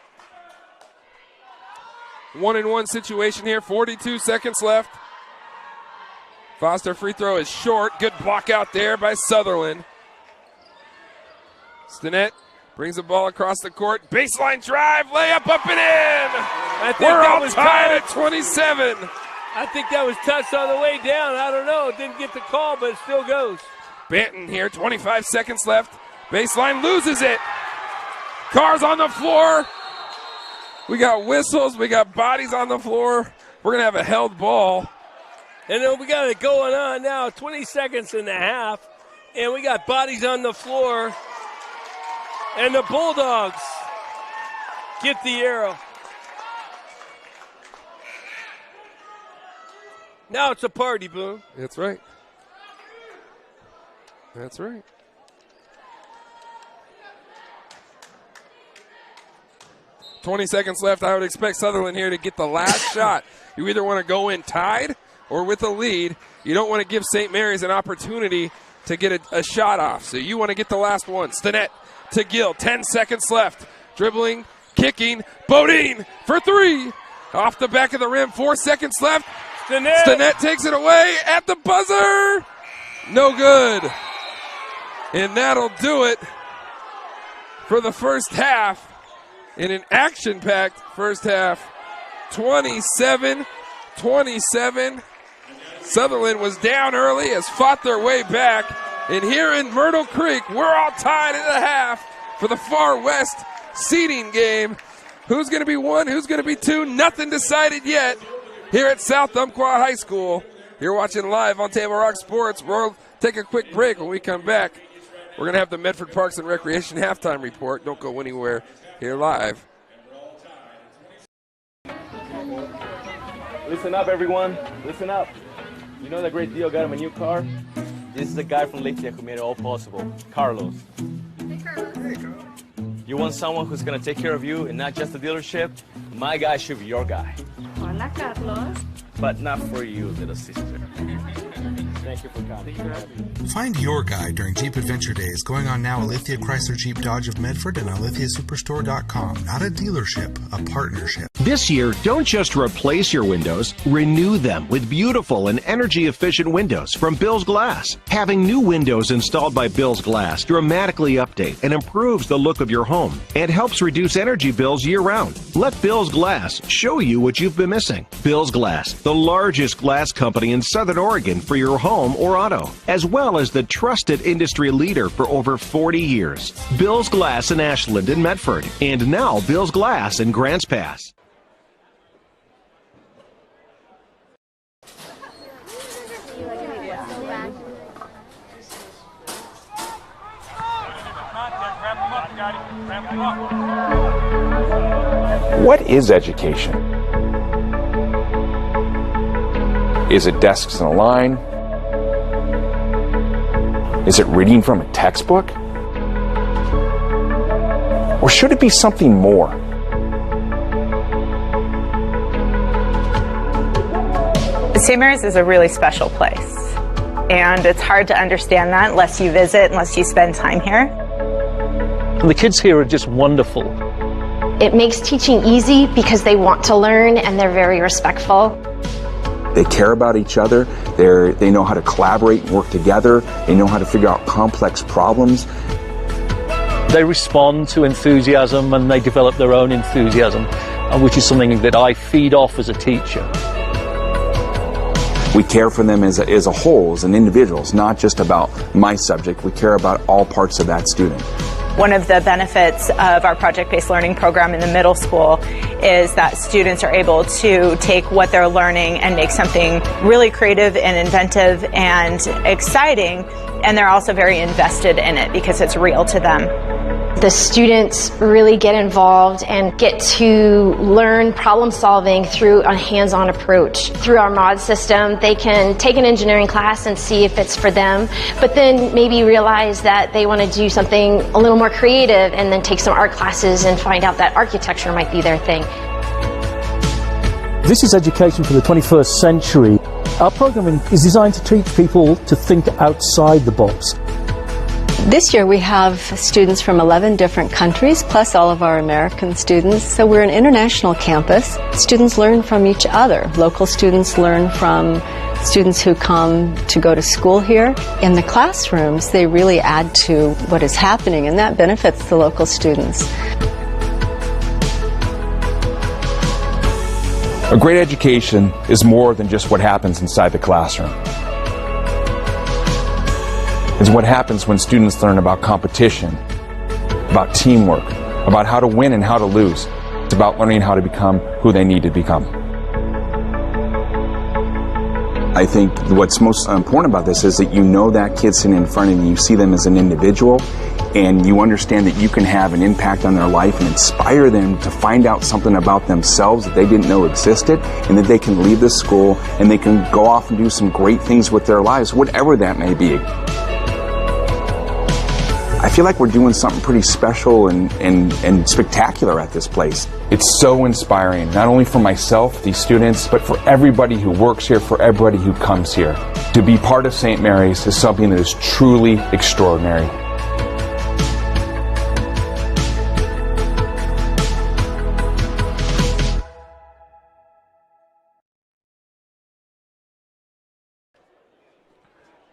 1-and-1 situation here. 42 seconds left. Foster free throw is short. Good block out there by Sutherlin. Stinnett brings the ball across the court. Baseline drive, layup up and in. We're all tied at 27. I think that was touched on the way down. I don't know. It didn't get the call, but it still goes. Banton here, 25 seconds left. Baseline loses it. Carr's on the floor. We got whistles. We got bodies on the floor. We're going to have a held ball. And then we got it going on now, 20 seconds and a half. And we got bodies on the floor. And the Bulldogs get the arrow. Now it's a party, Boom. That's right. That's right. $20 seconds left. I would expect Sutherlin here to get the last shot. You either want to go in tied or with a lead. You don't want to give St. Mary's an opportunity to get a shot off. So you want to get the last one. Stinnett to Gill. 10 seconds left. Dribbling, kicking. Bodine for three. Off the back of the rim. 4 seconds left. Stinnett takes it away at the buzzer. No good. And that'll do it for the first half. In an action-packed first half. 27-27. Sutherlin was down early, has fought their way back. And here in Myrtle Creek, we're all tied at the half for the Far West seeding game. Who's going to be 1? Who's going to be 2? Nothing decided yet here at South Umpqua High School. You're watching live on Table Rock Sports. We'll take a quick break. When we come back, we're going to have the Medford Parks and Recreation halftime report. Don't go anywhere. Here live. Listen up, everyone. Listen up. You know that great deal got him a new car? This is the guy from Lithia who made it all possible, Carlos. Hey, Carlos. Hey, Carlos. You want someone who's going to take care of you and not just the dealership? My guy should be your guy. Hola, Carlos. But not for you, little sister. Thank you for coming. Find your guy during Jeep Adventure Days going on now at Lithia Chrysler Jeep Dodge of Medford and on lithiasuperstore.com. Not a dealership, a partnership. This year, don't just replace your windows, renew them with beautiful and energy-efficient windows from Bill's Glass. Having new windows installed by Bill's Glass dramatically update and improves the look of your home and helps reduce energy bills year-round. Let Bill's Glass show you what you've been missing. Bill's Glass, the largest glass company in Southern Oregon for your home or auto, as well as the trusted industry leader for over 40 years. Bill's Glass in Ashland and Medford, and now Bill's Glass in Grants Pass. What is education? Is it desks and a line? Is it reading from a textbook? Or should it be something more? St. Mary's is a really special place, and it's hard to understand that unless you visit, unless you spend time here. And the kids here are just wonderful. It makes teaching easy because they want to learn and they're very respectful. They care about each other. They know how to collaborate and work together. They know how to figure out complex problems. They respond to enthusiasm and they develop their own enthusiasm, which is something that I feed off as a teacher. We care for them as a whole, as an individual. It's not just about my subject. We care about all parts of that student. One of the benefits of our project-based learning program in the middle school is that students are able to take what they're learning and make something really creative and inventive and exciting, and they're also very invested in it because it's real to them. The students really get involved and get to learn problem solving through a hands-on approach. Through our mod system, they can take an engineering class and see if it's for them, but then maybe realize that they want to do something a little more creative and then take some art classes and find out that architecture might be their thing. This is education for the 21st century. Our programming is designed to teach people to think outside the box. This year we have students from 11 different countries, plus all of our American students, so we're an international campus. Students learn from each other. Local students learn from students who come to go to school here. In the classrooms, they really add to what is happening, and that benefits the local students. A great education is more than just what happens inside the classroom. It's what happens when students learn about competition, about teamwork, about how to win and how to lose. It's about learning how to become who they need to become. I think what's most important about this is that you know that kid sitting in front of you, you see them as an individual, and you understand that you can have an impact on their life and inspire them to find out something about themselves that they didn't know existed, and that they can leave this school and they can go off and do some great things with their lives, whatever that may be. I feel like we're doing something pretty special and spectacular at this place. It's so inspiring, not only for myself, these students, but for everybody who works here, for everybody who comes here. To be part of St. Mary's is something that is truly extraordinary.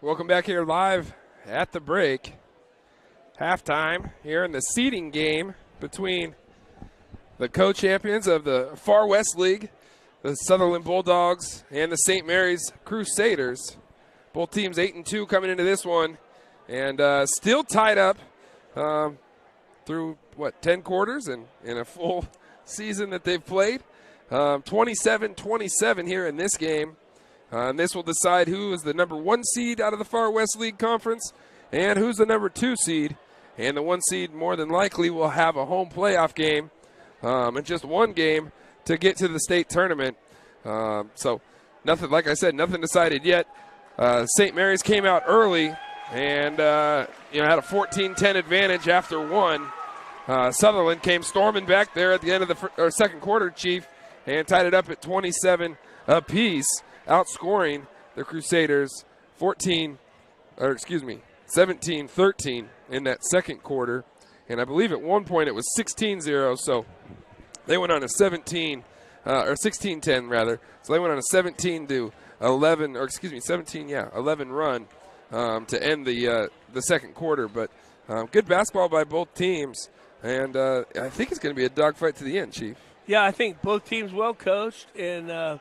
Welcome back here live at the break. Halftime here in the seeding game between the co-champions of the Far West League, the Sutherlin Bulldogs, and the St. Mary's Crusaders. Both teams 8-2 coming into this one, and still tied up through, 10 quarters and in a full season that they've played. 27-27 here in this game. And this will decide who is the number 1 seed out of the Far West League Conference and who's the number 2 seed. And the 1 seed more than likely will have a home playoff game and just one game to get to the state tournament. So nothing, like I said, nothing decided yet. St. Mary's came out early and had a 14-10 advantage after one. Sutherlin came storming back there at the end of the second quarter, Chief, and tied it up at 27 apiece, outscoring the Crusaders 17-13 in that second quarter. And I believe at one point it was 16-0, so they went on a 17 or 16-10 rather. So they went on a 17-11, or excuse me, 11 run to end the second quarter. But good basketball by both teams, and I think it's going to be a dogfight to the end, Chief. Yeah, I think both teams well coached, and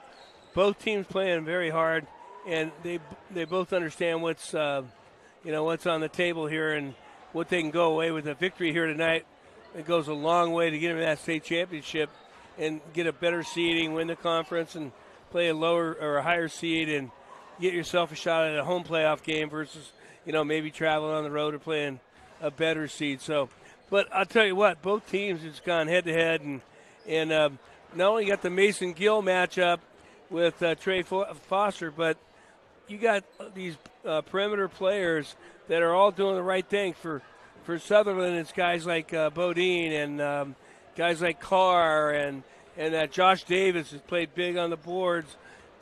both teams playing very hard, and they both understand what's what's on the table here and what they can go away with. A victory here tonight, it goes a long way to get them to that state championship and get a better seeding, win the conference, and play a lower or a higher seed and get yourself a shot at a home playoff game versus maybe traveling on the road or playing a better seed. So, but I'll tell you what, both teams has gone head to head, and not only got the Mason Gill matchup with Trey Foster, but you got these perimeter players that are all doing the right thing for Sutherlin. It's guys like Bodine and guys like Carr and Josh Davis has played big on the boards,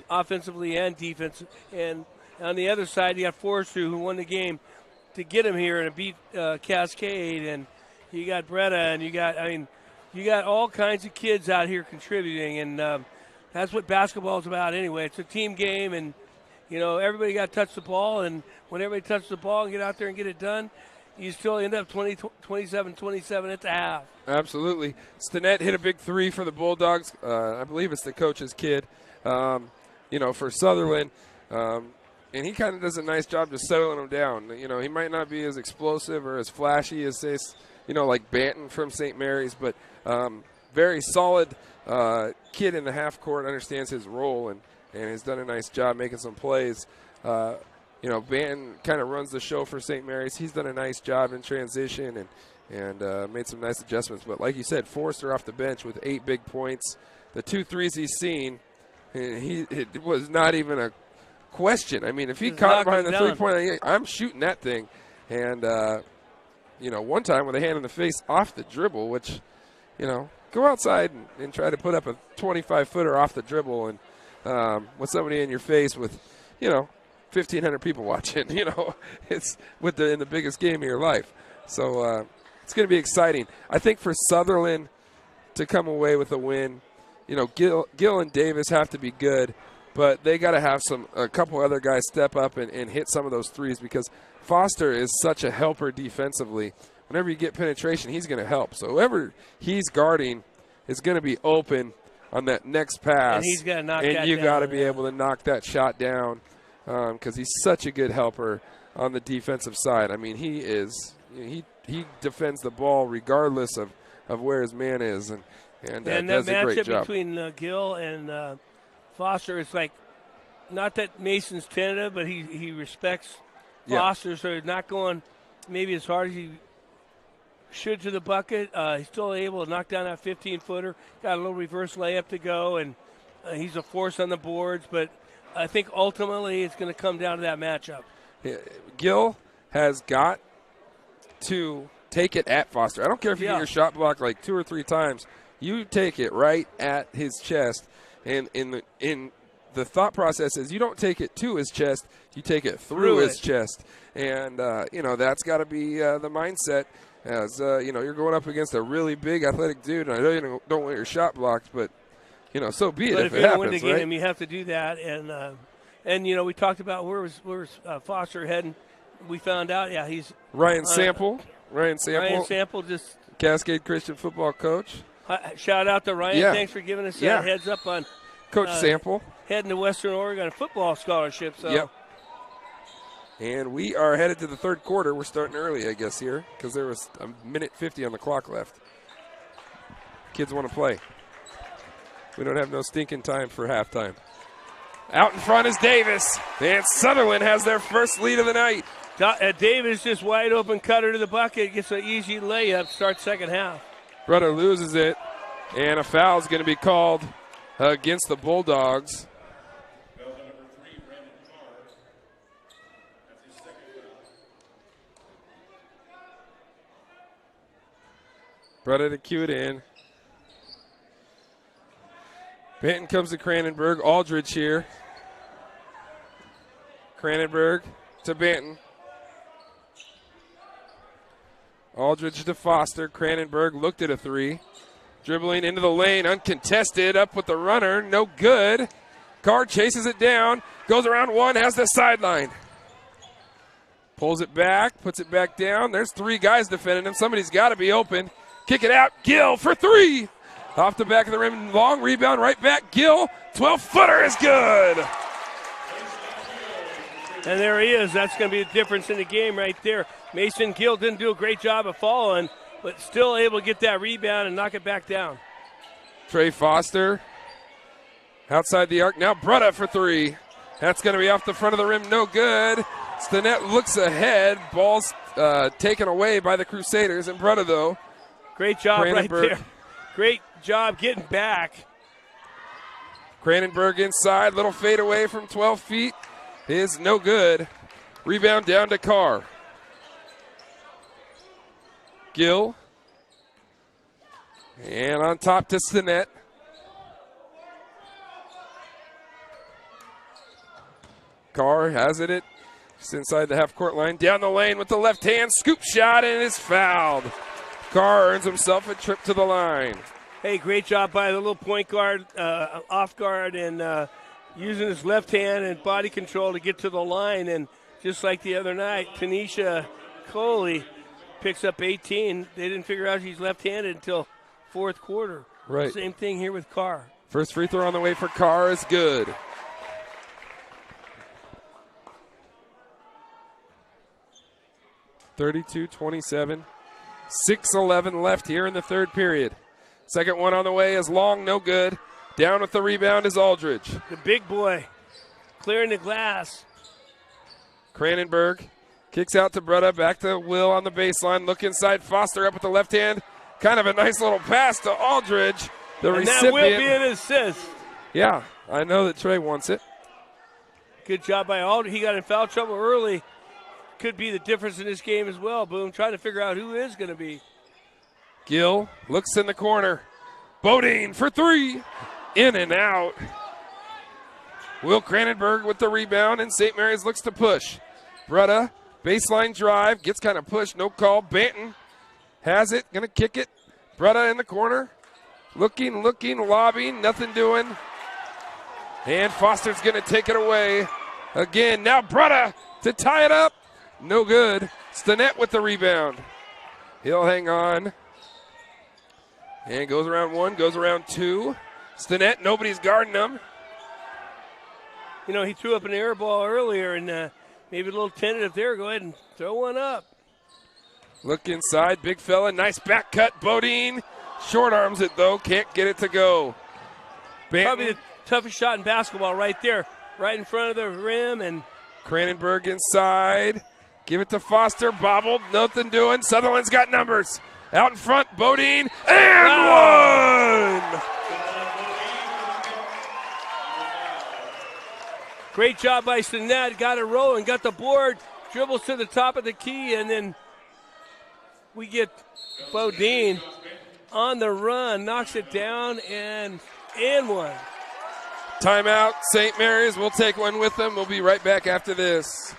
offensively and defensive. And on the other side, you got Forster, who won the game to get him here and beat Cascade. And you got Bretta, and you got all kinds of kids out here contributing. And that's what basketball is about anyway. It's a team game, and everybody got to touch the ball. And when everybody touches the ball and get out there and get it done, you still end up 27-27 at the half. Absolutely. Stinnett hit a big three for the Bulldogs. I believe it's the coach's kid, for Sutherlin. And he kind of does a nice job just settling them down. He might not be as explosive or as flashy as, say, like Banton from St. Mary's, but very solid kid in the half court, understands his role, and has done a nice job making some plays. Banton kind of runs the show for St. Mary's. He's done a nice job in transition and made some nice adjustments. But like you said, Forster off the bench with 8 big points. The 2 threes he's seen, it was not even a question. I mean, if he caught it behind the three-point line, I'm shooting that thing. And, one time with a hand in the face off the dribble, which, go outside and try to put up a 25-footer off the dribble and with somebody in your face with, 1,500 people watching. It's in the biggest game of your life. So it's going to be exciting. I think for Sutherlin to come away with a win, Gill and Davis have to be good, but they got to have a couple other guys step up and hit some of those threes, because Foster is such a helper defensively. Whenever you get penetration, he's going to help. So whoever he's guarding is going to be open on that next pass, and he's got to knock that and you down. got to be able to knock that shot down, because he's such a good helper on the defensive side. I mean, he defends the ball regardless of where his man is, and does a great job. That matchup between Gill and Foster is like, not that Mason's tentative, but he respects Foster, so he's not going maybe as hard as he should to the bucket. He's still able to knock down that 15-footer. Got a little reverse layup to go, and he's a force on the boards. But I think ultimately it's going to come down to that matchup. Yeah, Gill has got to take it at Foster. I don't care if you get your shot blocked like 2 or 3 times. You take it right at his chest. And in the thought process is you don't take it to his chest, you take it through his chest. And, that's got to be the mindset as, you're going up against a really big athletic dude. And I know you don't want your shot blocked, but, so be it. But if you it don't happens, win the right? game, you have to do that. And we talked about where was Foster heading. We found out, he's Ryan Sample. Ryan Sample, just Cascade Christian football coach. Shout out to Ryan. Yeah. Thanks for giving us that heads up on Coach Sample. Heading to Western Oregon football scholarship. So. Yep. And we are headed to the third quarter. We're starting early, I guess, here, because there was a minute 50 on the clock left. Kids want to play. We don't have no stinking time for halftime. Out in front is Davis, and Sutherlin has their first lead of the night. Davis just wide open cutter to the bucket, gets an easy layup, starts second half. Brother loses it, and a foul is going to be called against the Bulldogs. Brother to cue it in. Benton comes to Cranenberg. Aldridge here. Cranenberg to Benton. Aldridge to Foster. Cranenberg looked at a 3. Dribbling into the lane, uncontested, up with the runner, no good. Carr chases it down, goes around one, has the sideline. Pulls it back, puts it back down. There's 3 guys defending him. Somebody's got to be open. Kick it out, Gill for 3. Off the back of the rim, long rebound, right back, Gill. 12-footer is good. And there he is. That's going to be the difference in the game right there. Mason Gill didn't do a great job of following, but still able to get that rebound and knock it back down. Trey Foster outside the arc. Now Brutta for 3. That's going to be off the front of the rim. No good. Stinnett looks ahead. Ball's taken away by the Crusaders. And Brutta, though. Great job right there. Great job getting back. Cranenberg inside. Little fade away from 12 feet is no good. Rebound down to Carr. Gill. And on top to Stinnett. Carr has it just inside the half-court line. Down the lane with the left hand. Scoop shot and is fouled. Carr earns himself a trip to the line. Hey, great job by the little point guard, off guard, and using his left hand and body control to get to the line. And just like the other night, Tanisha Coley picks up 18. They didn't figure out she's left-handed until fourth quarter. Right. Same thing here with Carr. First free throw on the way for Carr is good. (32-27). 6:11 left here in the third period. Second one on the way is long, no good. Down with the rebound is Aldridge. The big boy clearing the glass. Cranenberg kicks out to Brutta, back to Will on the baseline. Look inside, Foster up with the left hand. Kind of a nice little pass to Aldridge. The recipient. That will be an assist. Yeah, I know that Trey wants it. Good job by Aldridge. He got in foul trouble early. Could be the difference in this game as well, Boom. Trying to figure out who is going to be. Gill looks in the corner. Bodine for 3. In and out. Will Cranenberg with the rebound, and St. Mary's looks to push. Brutta, baseline drive, gets kind of pushed, no call. Banton has it, going to kick it. Brutta in the corner. Looking, lobbing, nothing doing. And Foster's going to take it away. Again, now Brutta to tie it up. No good. Stinnett with the rebound. He'll hang on. And goes around 1, goes around 2. Stinnett, nobody's guarding him. You know, he threw up an air ball earlier and maybe a little tentative there. Go ahead and throw one up. Look inside, big fella, nice back cut. Bodine short arms it though, can't get it to go. Banton. Probably the toughest shot in basketball right there, right in front of the rim. And Cranenberg inside. Give it to Foster, bobbled, nothing doing. Sutherlin's got numbers. Out in front, Bodine, and one! Great job by Stinnett. Got it rolling, got the board, dribbles to the top of the key, and then we get Bodine on the run, knocks it down, and one. Timeout, St. Mary's. We'll take one with them. We'll be right back after this.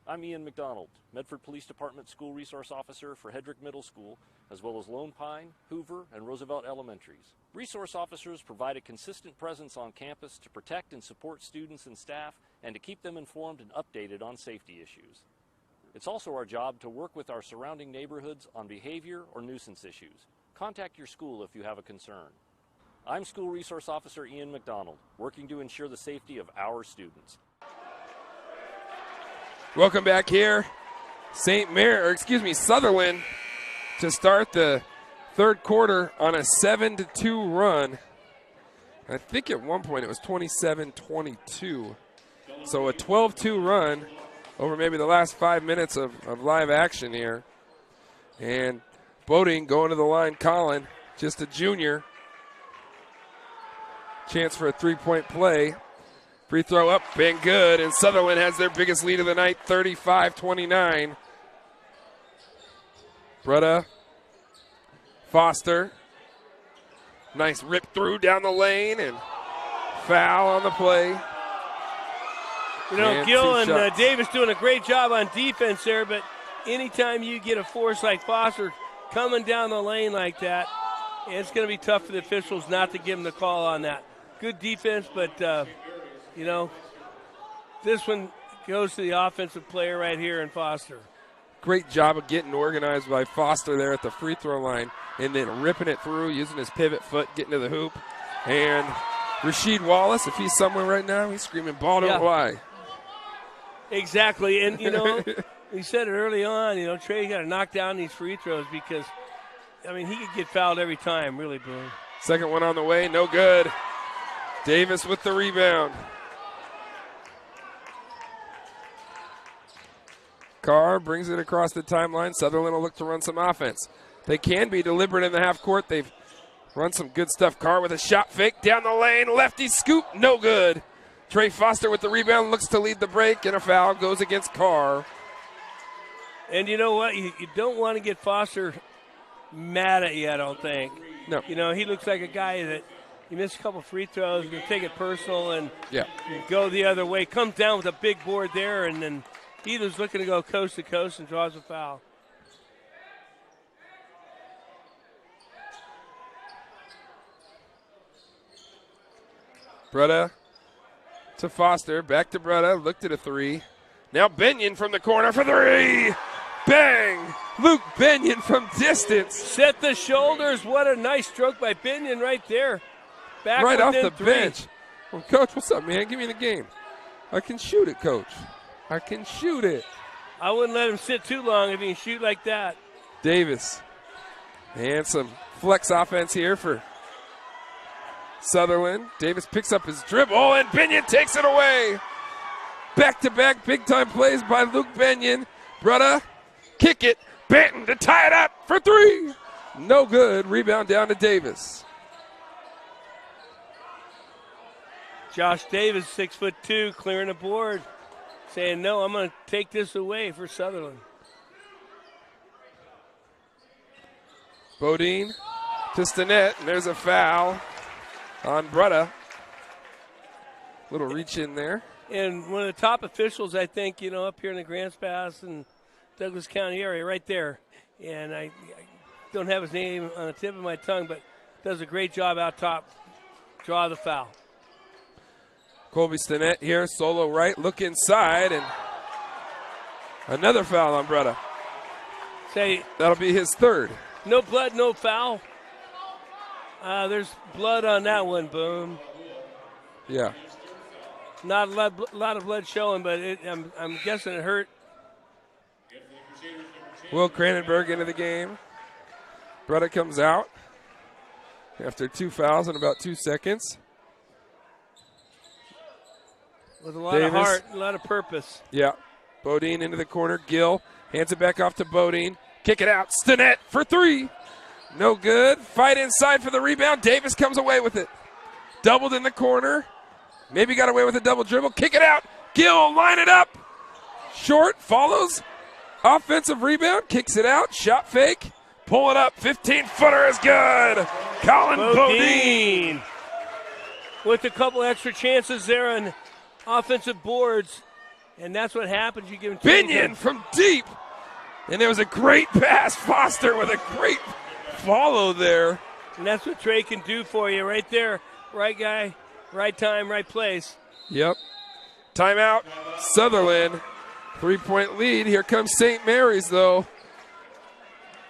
I'm Ian McDonald, Medford Police Department School Resource Officer for Hedrick Middle School, as well as Lone Pine, Hoover, and Roosevelt Elementaries. Resource officers provide a consistent presence on campus to protect and support students and staff and to keep them informed and updated on safety issues. It's also our job to work with our surrounding neighborhoods on behavior or nuisance issues. Contact your school if you have a concern. I'm School Resource Officer Ian McDonald, working to ensure the safety of our students. Welcome back here. Sutherlin to start the third quarter on a 7-2 run. I think at one point it was 27-22. So a 12-2 run over maybe the last 5 minutes of live action here. And Bodine going to the line, Colin, just a junior. Chance for a three-point play. Free throw up and good, and Sutherlin has their biggest lead of the night, 35-29. Brutta, Foster, nice rip through down the lane, and foul on the play. You know, Gill and Davis doing a great job on defense there, but anytime you get a force like Foster coming down the lane like that, And it's going to be tough for the officials not to give him the call on that. Good defense, but, you know, this one goes to the offensive player right here in Foster. Great job of getting organized by Foster there at the free throw line and then ripping it through, using his pivot foot, getting to the hoop. And Rasheed Wallace, if he's somewhere right now, he's screaming, ball don't lie. Exactly. And, you know, we said it early on, you know, Trey got to knock down these free throws because, I mean, he could get fouled every time, really, Boone. Second one on the way, no good. Davis with the rebound. Carr brings it across the timeline. Sutherlin will look to run some offense. They can be deliberate in the half court. They've run some good stuff. Carr with a shot fake down the lane. Lefty scoop, no good. Trey Foster with the rebound, looks to lead the break, and a foul goes against Carr. And you know what? You don't want to get Foster mad at you, I don't think. No. You know, he looks like a guy that he missed a couple free throws, can take it personal and go the other way. Comes down with a big board there, and then either's looking to go coast to coast and draws a foul. Bretta to Foster, back to Bretta, looked at a three. Now Benyon from the corner for three. Bang! Luke Benyon from distance. Set the shoulders. What a nice stroke by Benyon right there. Back right off the three. bench. Well, Coach, what's up, man? Give me the game. I can shoot it, Coach. I can shoot it. I wouldn't let him sit too long if he can shoot like that. Davis. And some flex offense here for Sutherlin. Davis picks up his dribble, and Benyon takes it away. Back-to-back big-time plays by Luke Benyon. Brutta, kick it. Benton to tie it up for three. No good. Rebound down to Davis. Josh Davis, 6'2", clearing the board, saying, no, I'm going to take this away for Sutherlin. Bodine to Stinnett, and there's a foul on Brutta. Little reach in there. And one of the top officials, I think, you know, up here in the Grants Pass and Douglas County area right there. And I don't have his name on the tip of my tongue, but does a great job out top. Draw the foul. Colby Stinnett here, solo right, look inside, and another foul on Brutta. Say that'll be his third. No blood, no foul. There's blood on that one, Boom. Yeah. Not a lot of blood showing, but I'm guessing it hurt. Will Cranenberg into the game. Brutta comes out after two fouls in about 2 seconds. With a lot of heart, a lot of purpose. Yeah. Bodine into the corner. Gill hands it back off to Bodine. Kick it out. Stinnett for three. No good. Fight inside for the rebound. Davis comes away with it. Doubled in the corner. Maybe got away with a double dribble. Kick it out. Gill, line it up. Short, follows. Offensive rebound. Kicks it out. Shot fake. Pull it up. 15-footer is good. Colin Bodine. With a couple extra chances there on offensive boards. And that's what happens. You give him Benyon from deep. And there was a great pass. Foster with a great follow there. And that's what Trey can do for you right there. Right guy, right time, right place. Yep. Timeout. Sutherlin. 3-point lead. Here comes St. Mary's, though.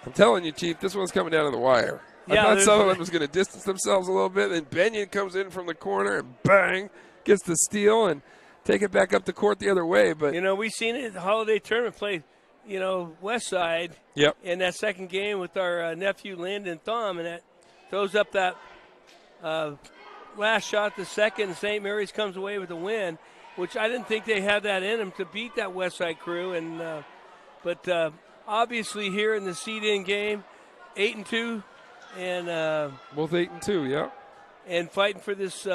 I'm telling you, Chief, this one's coming down to the wire. Yeah, I thought Sutherlin was going to distance themselves a little bit. Then Benyon comes in from the corner and bang, gets the steal and take it back up the court the other way. But you know, we've seen it at the Holiday Tournament play, you know, West Side. Yep. In that second game with our nephew Landon Thom, and that throws up that last shot, the second. St. Mary's comes away with a win, which I didn't think they had that in them to beat that West Side crew. And but obviously here in the seed-in game, 8-2, and both 8-2, yeah. And fighting for this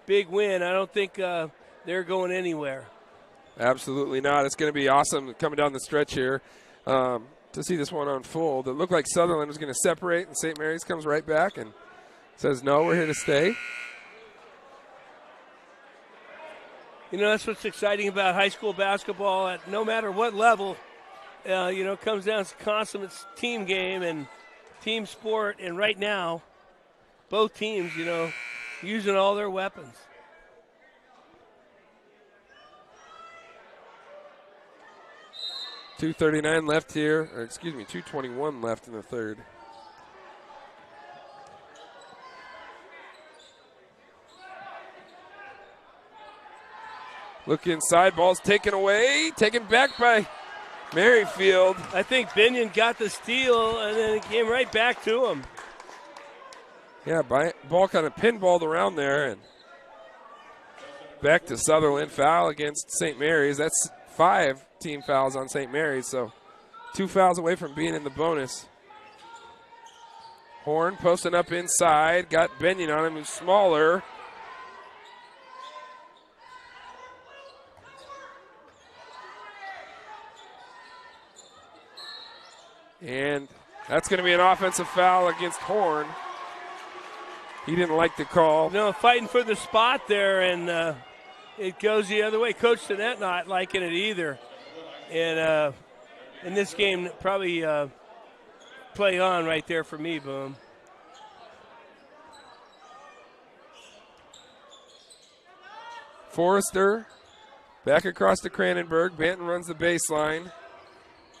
big win. I don't think they're going anywhere. Absolutely not. It's going to be awesome coming down the stretch here to see this one unfold. It looked like Sutherlin was going to separate, and St. Mary's comes right back and says, no, we're here to stay. You know, that's what's exciting about high school basketball. At no matter what level, you know, it comes down to consummate team game and team sport. And right now, both teams, using all their weapons. .239 left here, or excuse me, 2:21 left in the third. Look inside, ball's taken away, taken back by Merrifield. I think Binion got the steal, and then it came right back to him. Yeah, ball kind of pinballed around there, and back to Sutherland. Foul against St. Mary's. That's 5 team fouls on St. Mary's, so 2 fouls away from being in the bonus. Horn posting up inside, got Binion on him, who's smaller. And that's going to be an offensive foul against Horn. He didn't like the call. No, fighting for the spot there, and it goes the other way. Coach Sinet not liking it either. And in this game, probably play on right there for me, Boom. Forrester back across to Cranenberg. Banton runs the baseline.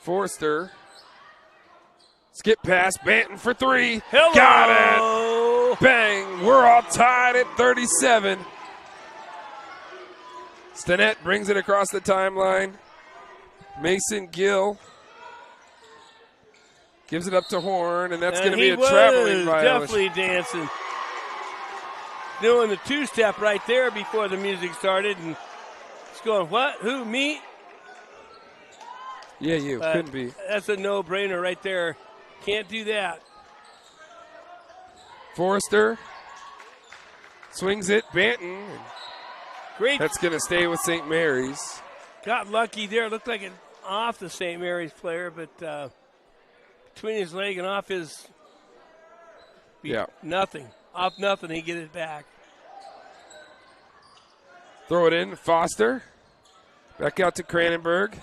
Forrester. Skip pass, Banton for 3. Hello. Got it! Bang! We're all tied at 37. Stinnett brings it across the timeline. Mason Gill gives it up to Horn, and that's going to be a traveling violation. Definitely dancing. Doing the two-step right there before the music started, and it's going, what? Who, me? Yeah, you. Couldn't be. That's a no-brainer right there. Can't do that. Forrester swings it. Banton. Great. That's going to stay with St. Mary's. Got lucky there. Looked like it off the St. Mary's player, but between his leg and off his nothing. Off nothing, he get it back. Throw it in. Foster. Back out to Cranenberg.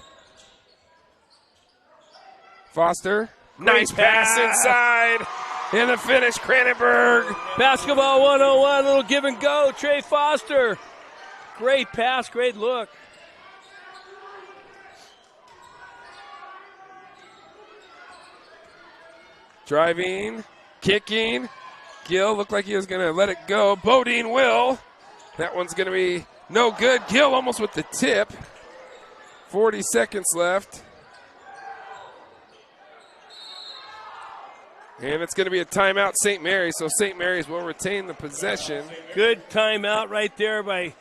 Foster. Nice pass inside. And the finish, Cranenberg. Basketball 101, little give and go. Trey Foster. Great pass, great look. Driving, kicking. Gill looked like he was going to let it go. Bodine will. That one's going to be no good. Gill almost with the tip. 40 seconds left. And it's going to be a timeout, St. Mary's, so St. Mary's will retain the possession. Good timeout right there by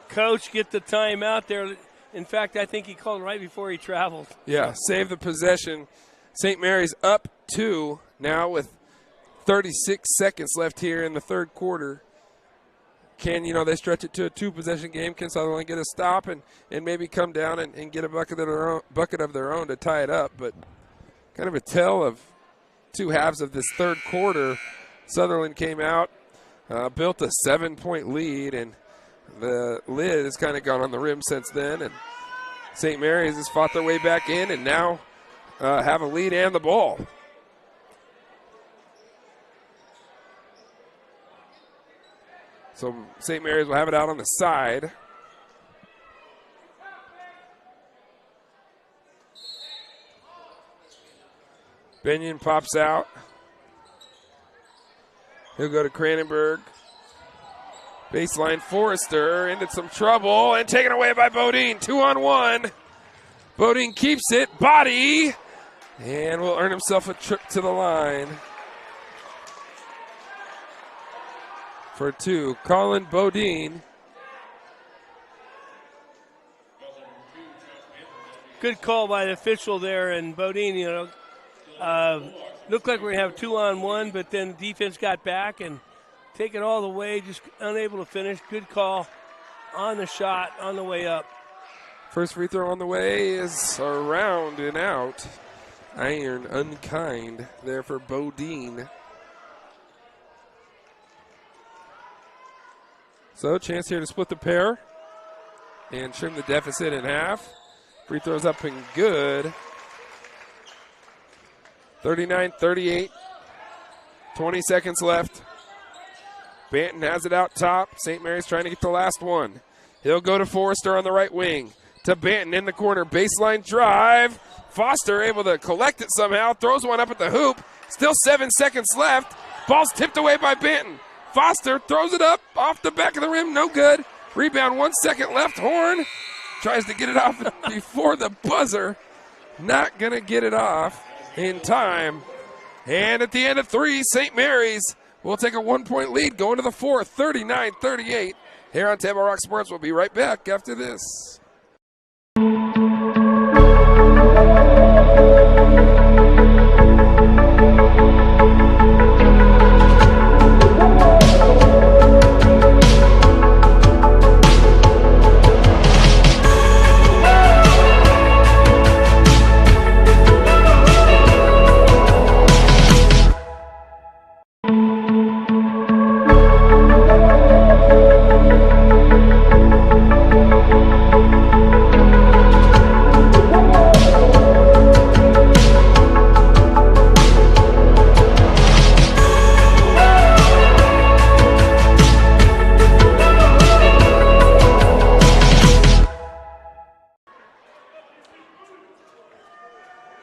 Coach. Get the timeout there. In fact, I think he called right before he traveled. Yeah, save the possession. St. Mary's up 2 now with 36 seconds left here in the third quarter. Can, they stretch it to a 2-possession game? Can Sutherland get a stop and maybe come down and get a bucket of their own to tie it up? But kind of a tale of 2 halves of this third quarter. Sutherland came out, built a 7-point lead, and the lid has kind of gone on the rim since then. And St. Mary's has fought their way back in and now have a lead and the ball. So St. Mary's will have it out on the side. Binion pops out. He'll go to Cranenberg. Baseline Forrester into some trouble and taken away by Bodine. 2-on-1. Bodine keeps it. Body. And will earn himself a trip to the line. For 2. Colin Bodine. Good call by the official there, and Bodine, looked like we're going to have 2-on-1, but then defense got back and take it all the way, just unable to finish. Good call on the shot on the way up. First free throw on the way is around and out. Iron unkind there for Bodine. So chance here to split the pair and trim the deficit in half. Free throws up and good. 39-38. 20 seconds left. Banton has it out top. St. Mary's trying to get the last one. He'll go to Forrester on the right wing. To Banton in the corner. Baseline drive. Foster able to collect it somehow. Throws one up at the hoop. Still 7 seconds left. Ball's tipped away by Banton. Foster throws it up off the back of the rim. No good. Rebound, 1 second left. Horn tries to get it off before the buzzer. Not going to get it off in time. And at the end of 3, St. Mary's will take a 1-point lead going to the fourth, 39-38. Here on Table Rock Sports, we'll be right back after this.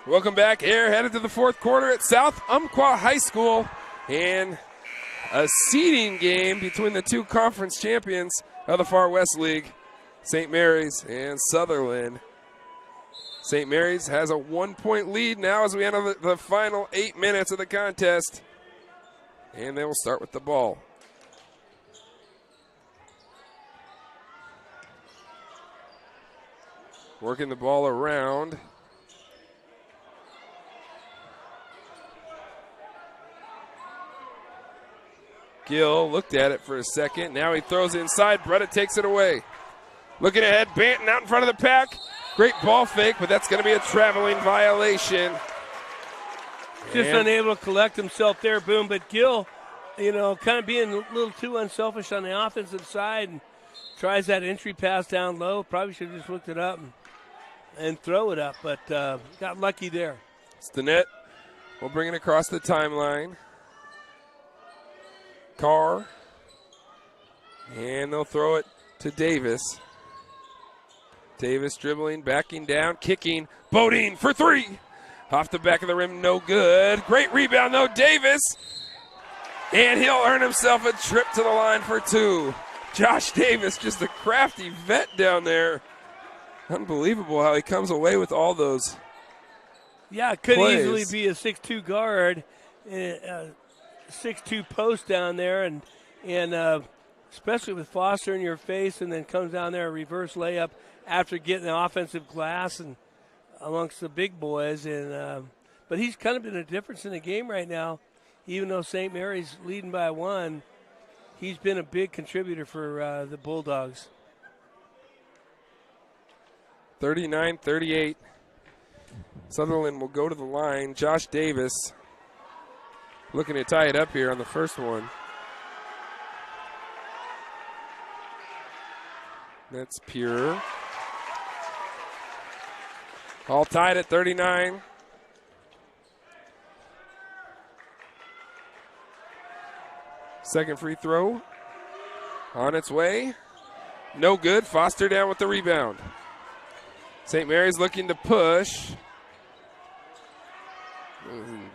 Welcome back here, headed to the fourth quarter at South Umpqua High School, and a seeding game between the two conference champions of the Far West League, St. Mary's and Sutherlin. St. Mary's has a 1-point lead now as we enter the final 8 minutes of the contest, and they will start with the ball. Working the ball around. Gill looked at it for a second. Now he throws it inside. Bretta takes it away. Looking ahead, Banton out in front of the pack. Great ball fake, but that's going to be a traveling violation. Just unable to collect himself there, Boom. But Gill, kind of being a little too unselfish on the offensive side and tries that entry pass down low. Probably should have just looked it up and throw it up, but got lucky there. Stinnett will bring it across the timeline. Carr, and they'll throw it to Davis. Davis dribbling, backing down, kicking. Bodine for 3. Off the back of the rim, no good. Great rebound, though, Davis. And he'll earn himself a trip to the line for 2. Josh Davis, just a crafty vet down there. Unbelievable how he comes away with all those. Yeah, it could plays. Easily be a 6'2 guard. 6'2 post down there, and especially with Foster in your face, and then comes down there a reverse layup after getting the offensive glass and amongst the big boys. And but he's kind of been a difference in the game right now, even though St. Mary's leading by 1. He's been a big contributor for the Bulldogs. 39-38. Sutherlin will go to the line. Josh Davis looking to tie it up here on the first one. That's pure. All tied at 39. Second free throw on its way. No good. Foster down with the rebound. St. Mary's looking to push.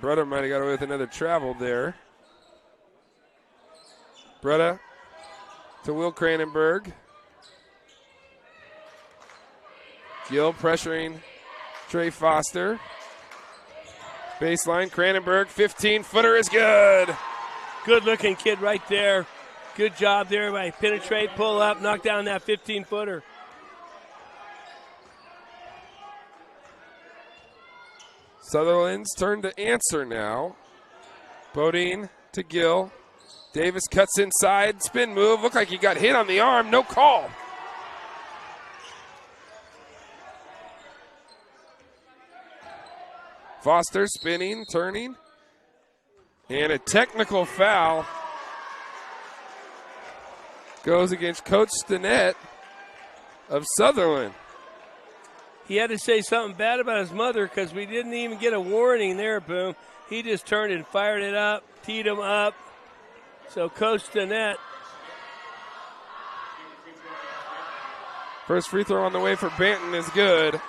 Bretta might have got away with another travel there. Bretta to Will Cranenberg. Gill pressuring Trey Foster. Baseline, Cranenberg, 15-footer is good. Good-looking kid right there. Good job there by penetrate, pull up, knock down that 15-footer. Sutherland's turn to answer now. Bodine to Gill. Davis cuts inside, spin move. Looked like he got hit on the arm, no call. Foster spinning, turning. And a technical foul goes against Coach Stinnett of Sutherlin. He had to say something bad about his mother because we didn't even get a warning there, Boom. He just turned and fired it up, teed him up. So Coach Stinnett. First free throw on the way for Banton is good.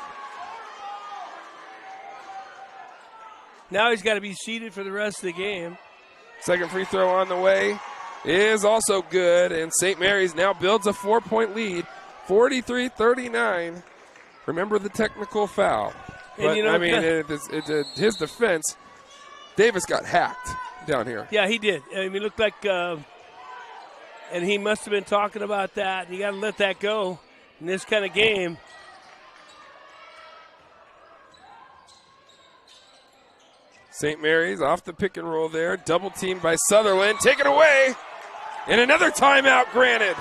Now he's got to be seated for the rest of the game. Second free throw on the way is also good, and St. Mary's now builds a 4-point lead, 43-39. Remember the technical foul. But, his defense, Davis got hacked down here. Yeah, he did. I mean, it looked like, and he must have been talking about that, and you got to let that go in this kind of game. St. Mary's off the pick and roll there. Double teamed by Sutherlin. Taken away. And another timeout granted.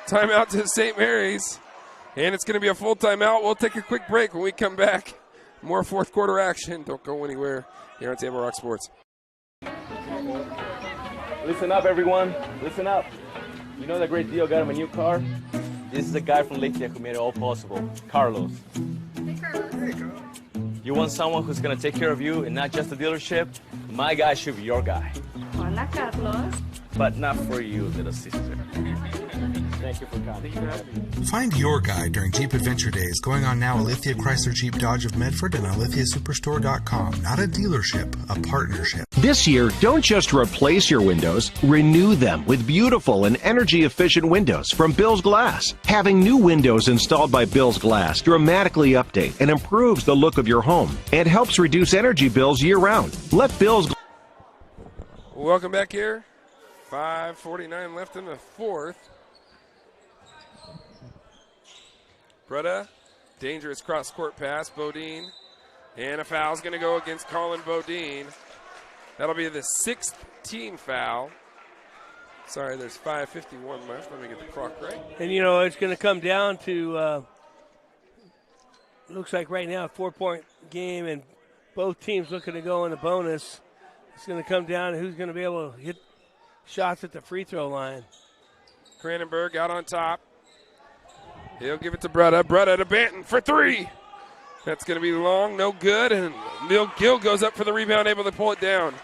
Timeout to St. Mary's. And it's going to be a full timeout. We'll take a quick break. When we come back, more fourth quarter action. Don't go anywhere here on Table Rock Sports. Listen up, everyone. Listen up. You know that great deal got him a new car? This is the guy from Lithia who made it all possible, Carlos. Hey, Carlos. Hey, Carlos. You want someone who's going to take care of you and not just the dealership? My guy should be your guy. Hola, Carlos. But not for you, little sister. Thank you for coming. Find your guy during Jeep Adventure Days going on now at Lithia Chrysler Jeep Dodge of Medford and on lithiasuperstore.com. Not a dealership, a partnership. This year, don't just replace your windows, renew them with beautiful and energy-efficient windows from Bill's Glass. Having new windows installed by Bill's Glass dramatically update and improves the look of your home and helps reduce energy bills year-round. Let Bill's... Welcome back here. 5:49 left in the fourth. Breda, dangerous cross-court pass, Bodine. And a foul's going to go against Colin Bodine. That'll be the sixth team foul. Sorry, there's 5:51 left. Let me get the clock right. And, you know, it's going to come down to, looks like right now, a 4-point game, and both teams looking to go in the bonus. It's going to come down to who's going to be able to hit shots at the free throw line. Cranenberg out on top. He'll give it to Breda. Breda to Banton for three. That's going to be long, no good, and Neil Gill goes up for the rebound, able to pull it down.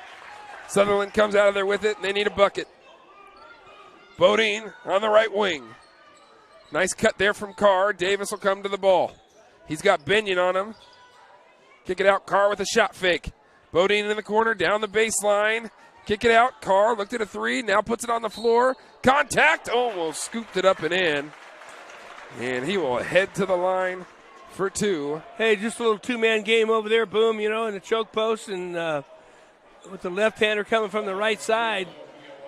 Sutherland comes out of there with it, and they need a bucket. Bodine on the right wing. Nice cut there from Carr. Davis will come to the ball. He's got Benyon on him. Kick it out, Carr with a shot fake. Bodine in the corner, down the baseline. Kick it out, Carr looked at a three, now puts it on the floor. Contact, almost scooped it up and in. And he will head to the line for two. Hey, just a little two-man game over there. Boom, you know, in the choke post, and with the left-hander coming from the right side.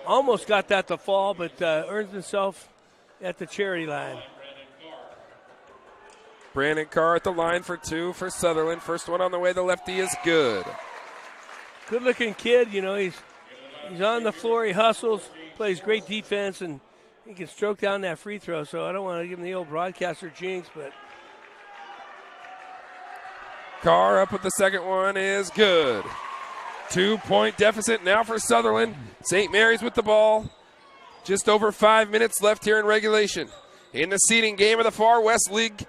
Almost got that to fall, but earns himself at the charity line. Brandon Carr at the line for two for Sutherland. First one on the way, the lefty is good. Good-looking kid, you know, he's on the floor, he hustles, plays great defense, and he can stroke down that free throw, so I don't want to give him the old broadcaster jinx, but. Carr up with the second one is good. 2-point deficit now for Sutherland. St. Mary's with the ball. Just over 5 minutes left here in regulation. In the seeding game of the Far West League.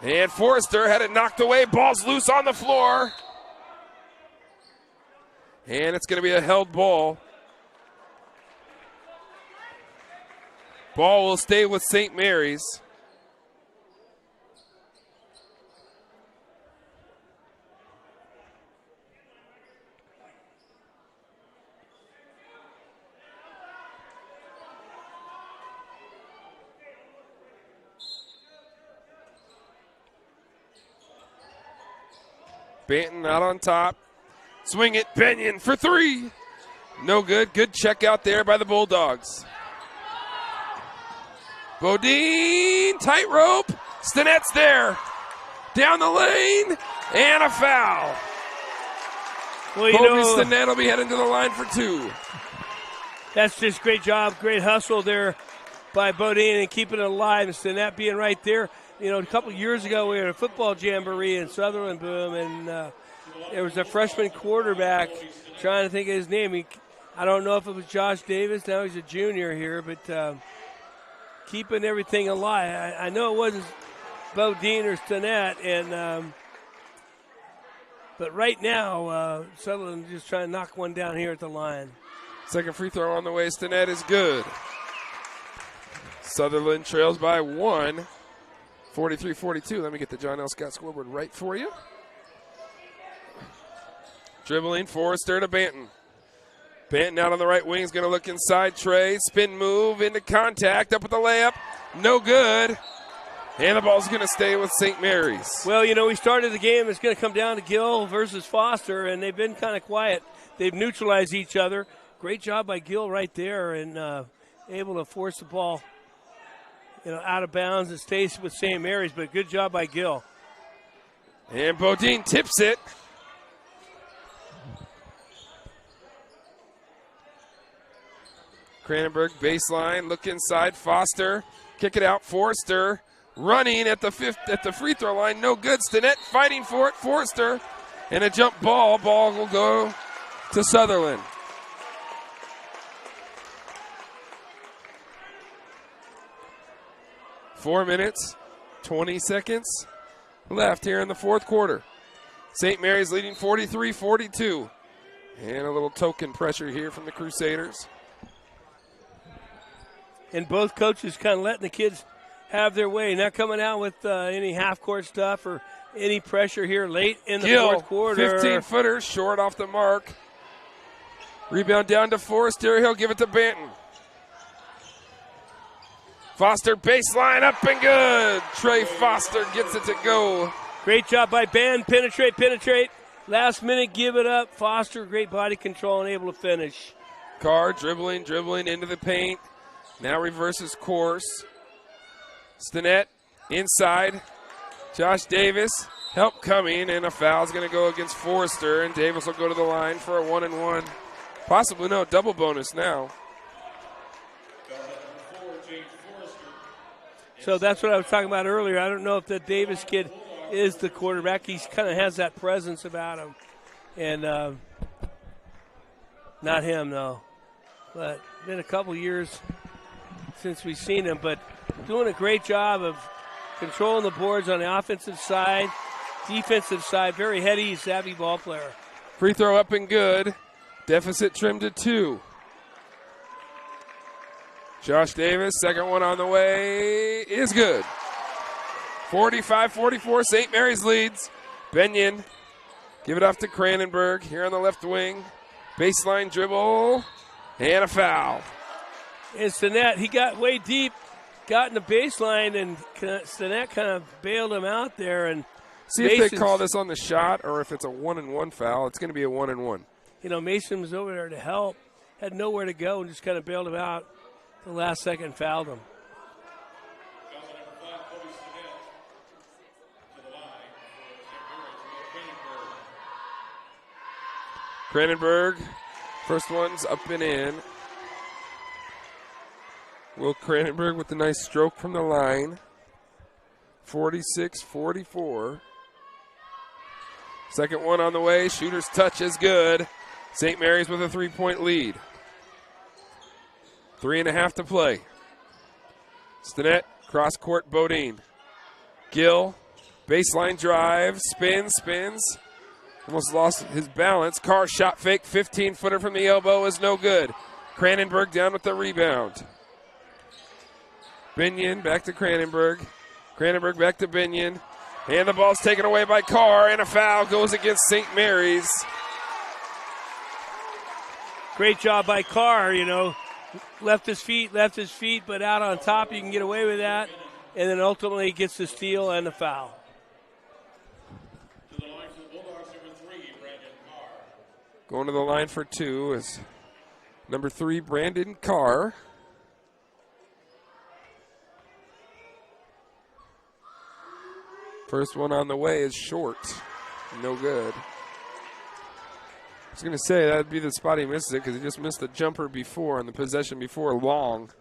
And Forrester had it knocked away. Ball's loose on the floor. And it's going to be a held ball. Ball will stay with St. Mary's. Banton out on top. Swing it, Benyon for three. No good. Good check out there by the Bulldogs. Bodine, tightrope. Stinnett's there. Down the lane, and a foul. Well, you Kobe know, Stinnett will be heading to the line for two. That's just great job, great hustle there by Bodine and keeping it alive, and Stinnett being right there. You know, a couple of years ago, we had a football jamboree in Sutherland, Boom, and there was a freshman quarterback, trying to think of his name. I don't know if it was Josh Davis. Now he's a junior here, but keeping everything alive. I know it wasn't Bodine or Stinnett, and But right now, Sutherlin just trying to knock one down here at the line. Second free throw on the way to net is good. Sutherlin trails by 1, 43-42. Let me get the John L. Scott scoreboard right for you. Dribbling, Forrester to Banton. Banton out on the right wing is going to look inside. Trey, spin move into contact, up with the layup. No good. And the ball's going to stay with St. Mary's. Well, you know, we started the game. It's going to come down to Gill versus Foster, and they've been kind of quiet. They've neutralized each other. Great job by Gill right there, and able to force the ball, out of bounds. It stays with St. Mary's, but good job by Gill. And Bodine tips it. Cranenberg baseline, look inside. Foster, kick it out. Forrester running at the free throw line, no good. Stinnett fighting for it. Forrester, and a jump ball. Ball will go to Sutherlin. Four minutes, 20 seconds left here in the fourth quarter. St. Mary's leading 43-42. And a little token pressure here from the Crusaders. And both coaches kind of letting the kids have their way, not coming out with any half-court stuff or any pressure here late in the fourth quarter. 15-footer, short off the mark. Rebound down to Forrester. He'll give it to Banton. Foster baseline up and good. Trey Foster gets it to go. Great job by Ben. Penetrate. Last minute, give it up. Foster, great body control and able to finish. Carr dribbling into the paint. Now reverses course. Stinnett inside. Josh Davis, help coming, and a foul is going to go against Forrester, and Davis will go to the line for a 1-and-1. Possibly no double bonus now. So that's what I was talking about earlier. I don't know if the Davis kid is the quarterback. He kind of has that presence about him. And not him, though. But been a couple years since we've seen him. But doing a great job of controlling the boards on the offensive side, defensive side. Very heady, savvy ball player. Free throw up and good. Deficit trimmed to 2. Josh Davis, second one on the way, is good. 45-44, St. Mary's leads. Benyon, give it off to Cranenberg here on the left wing. Baseline dribble, and a foul. And Stinnett, he got way deep, got in the baseline, and Stinnett kind of bailed him out there. And see if they call this on the shot or if it's a 1-and-1 foul. It's going to be a 1-and-1. Mason was over there to help, had nowhere to go, and just kind of bailed him out. The last second fouled him. Cranenberg, first one's up and in. Will Cranenberg with a nice stroke from the line. 46-44. Second one on the way. Shooter's touch is good. St. Mary's with a 3-point lead. 3.5 to play. Stinnett, cross court, Bodine. Gill, baseline drive, spins. Almost lost his balance. Carr shot fake, 15-footer from the elbow is no good. Cranenberg down with the rebound. Benyon back to Cranenberg. Cranenberg back to Benyon. And the ball's taken away by Carr, and a foul goes against St. Mary's. Great job by Carr, Left his feet, but out on top, you can get away with that. And then ultimately gets the steal and the foul. Going to the line for 2 is number 3, Brandon Carr. First one on the way is short. No good. I was going to say that would be the spot he missed it because he just missed the jumper before and the possession before long.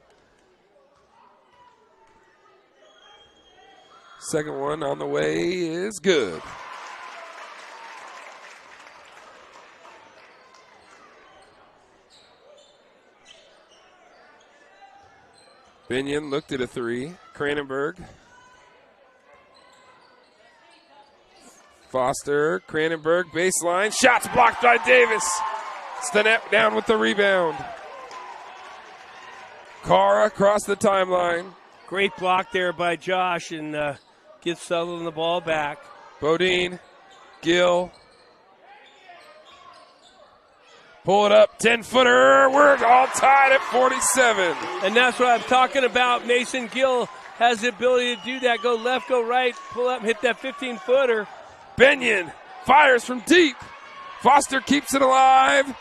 Second one on the way is good. Benyon looked at a 3. Cranenberg Foster, Cranenberg, baseline. Shots blocked by Davis. Stanep down with the rebound. Carr across the timeline. Great block there by Josh and gives Sutherlin the ball back. Bodine, Gill. Pull it up, 10-footer. We're all tied at 47. And that's what I'm talking about. Mason Gill has the ability to do that. Go left, go right, pull up, hit that 15-footer. Benyon fires from deep. Foster keeps it alive.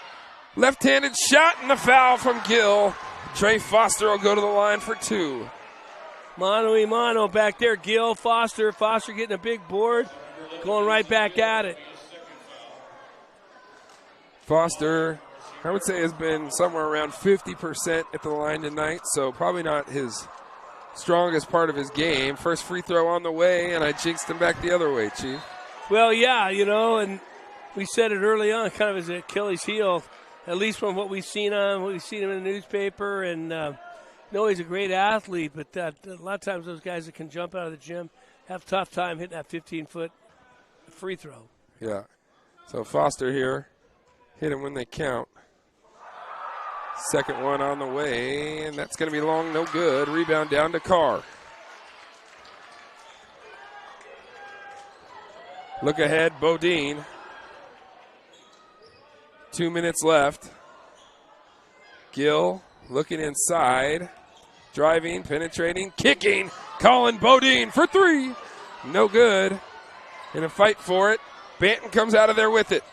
Left-handed shot and a foul from Gill. Trey Foster will go to the line for 2. Mano back there. Gill, Foster getting a big board. Going right back at it. Foster, I would say, has been somewhere around 50% at the line tonight, so probably not his strongest part of his game. First free throw on the way, and I jinxed him back the other way, Chief. Well, yeah, and we said it early on, kind of as an Achilles heel, at least from what we've seen him in the newspaper. And he's a great athlete, but a lot of times those guys that can jump out of the gym have a tough time hitting that 15-foot free throw. Yeah. So Foster here. Hit them when they count. Second one on the way, and that's going to be long, no good. Rebound down to Carr. Look ahead, Bodine. 2 minutes left. Gill looking inside. Driving, penetrating, kicking. Colin Bodine for 3. No good. In a fight for it. Banton comes out of there with it.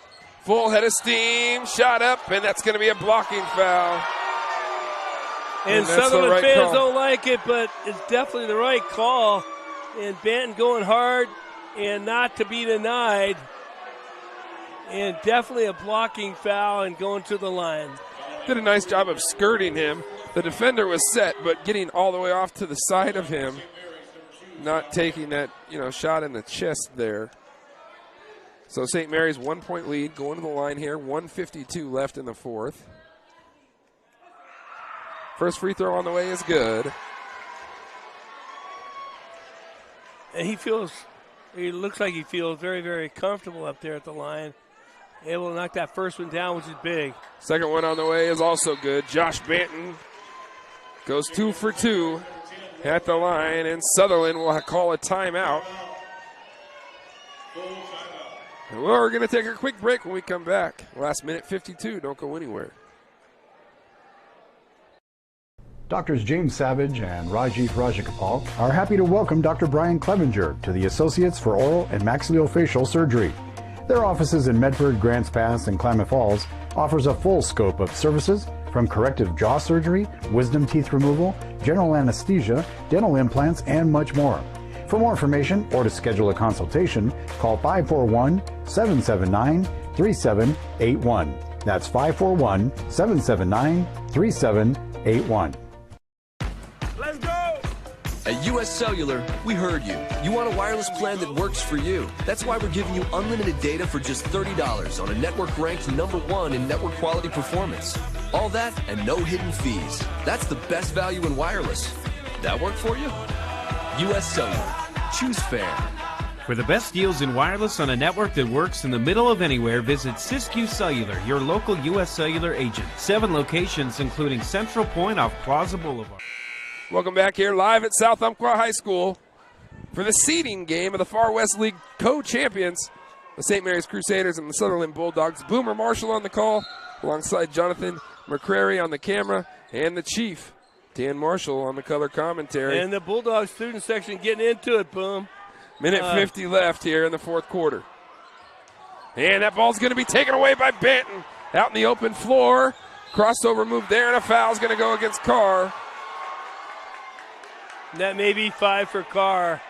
Full head of steam, shot up, and that's going to be a blocking foul. And Sutherland fans don't like it, but it's definitely the right call. And Banton going hard and not to be denied. And definitely a blocking foul and going to the line. Did a nice job of skirting him. The defender was set, but getting all the way off to the side of him, not taking that shot in the chest there. So St. Mary's 1-point lead going to the line here. 1:52 left in the fourth. First free throw on the way is good. And he looks like he feels very, very comfortable up there at the line. Able to knock that first one down, which is big. Second one on the way is also good. Josh Banton goes 2 for 2 at the line, and Sutherlin will call a timeout. Well, we're going to take a quick break when we come back. Last minute 52. Don't go anywhere. Doctors James Savage and Rajiv Rajagopal are happy to welcome Dr. Brian Clevenger to the Associates for Oral and Maxillofacial Surgery. Their offices in Medford, Grants Pass, and Klamath Falls offers a full scope of services from corrective jaw surgery, wisdom teeth removal, general anesthesia, dental implants, and much more. For more information or to schedule a consultation, call 541-779-3781. That's 541-779-3781. Let's go! At US Cellular, we heard you. You want a wireless plan that works for you. That's why we're giving you unlimited data for just $30 on a network ranked #1 in network quality performance. All that and no hidden fees. That's the best value in wireless. That work for you? US Cellular. Choose fair. For the best deals in wireless on a network that works in the middle of anywhere, visit Siskiyou Cellular, your local U.S. Cellular agent. 7 locations, including Central Point off Plaza Boulevard. Welcome back here live at South Umpqua High School for the seeding game of the Far West League co-champions, the St. Mary's Crusaders and the Sutherlin Bulldogs. Boomer Marshall on the call, alongside Jonathan McCrary on the camera, and the Chief, Dan Marshall, on the color commentary. And the Bulldogs student section getting into it, Boom. Minute 50 left here in the fourth quarter. And that ball's going to be taken away by Banton. Out in the open floor. Crossover move there, and a foul's going to go against Carr. That may be 5 for Carr.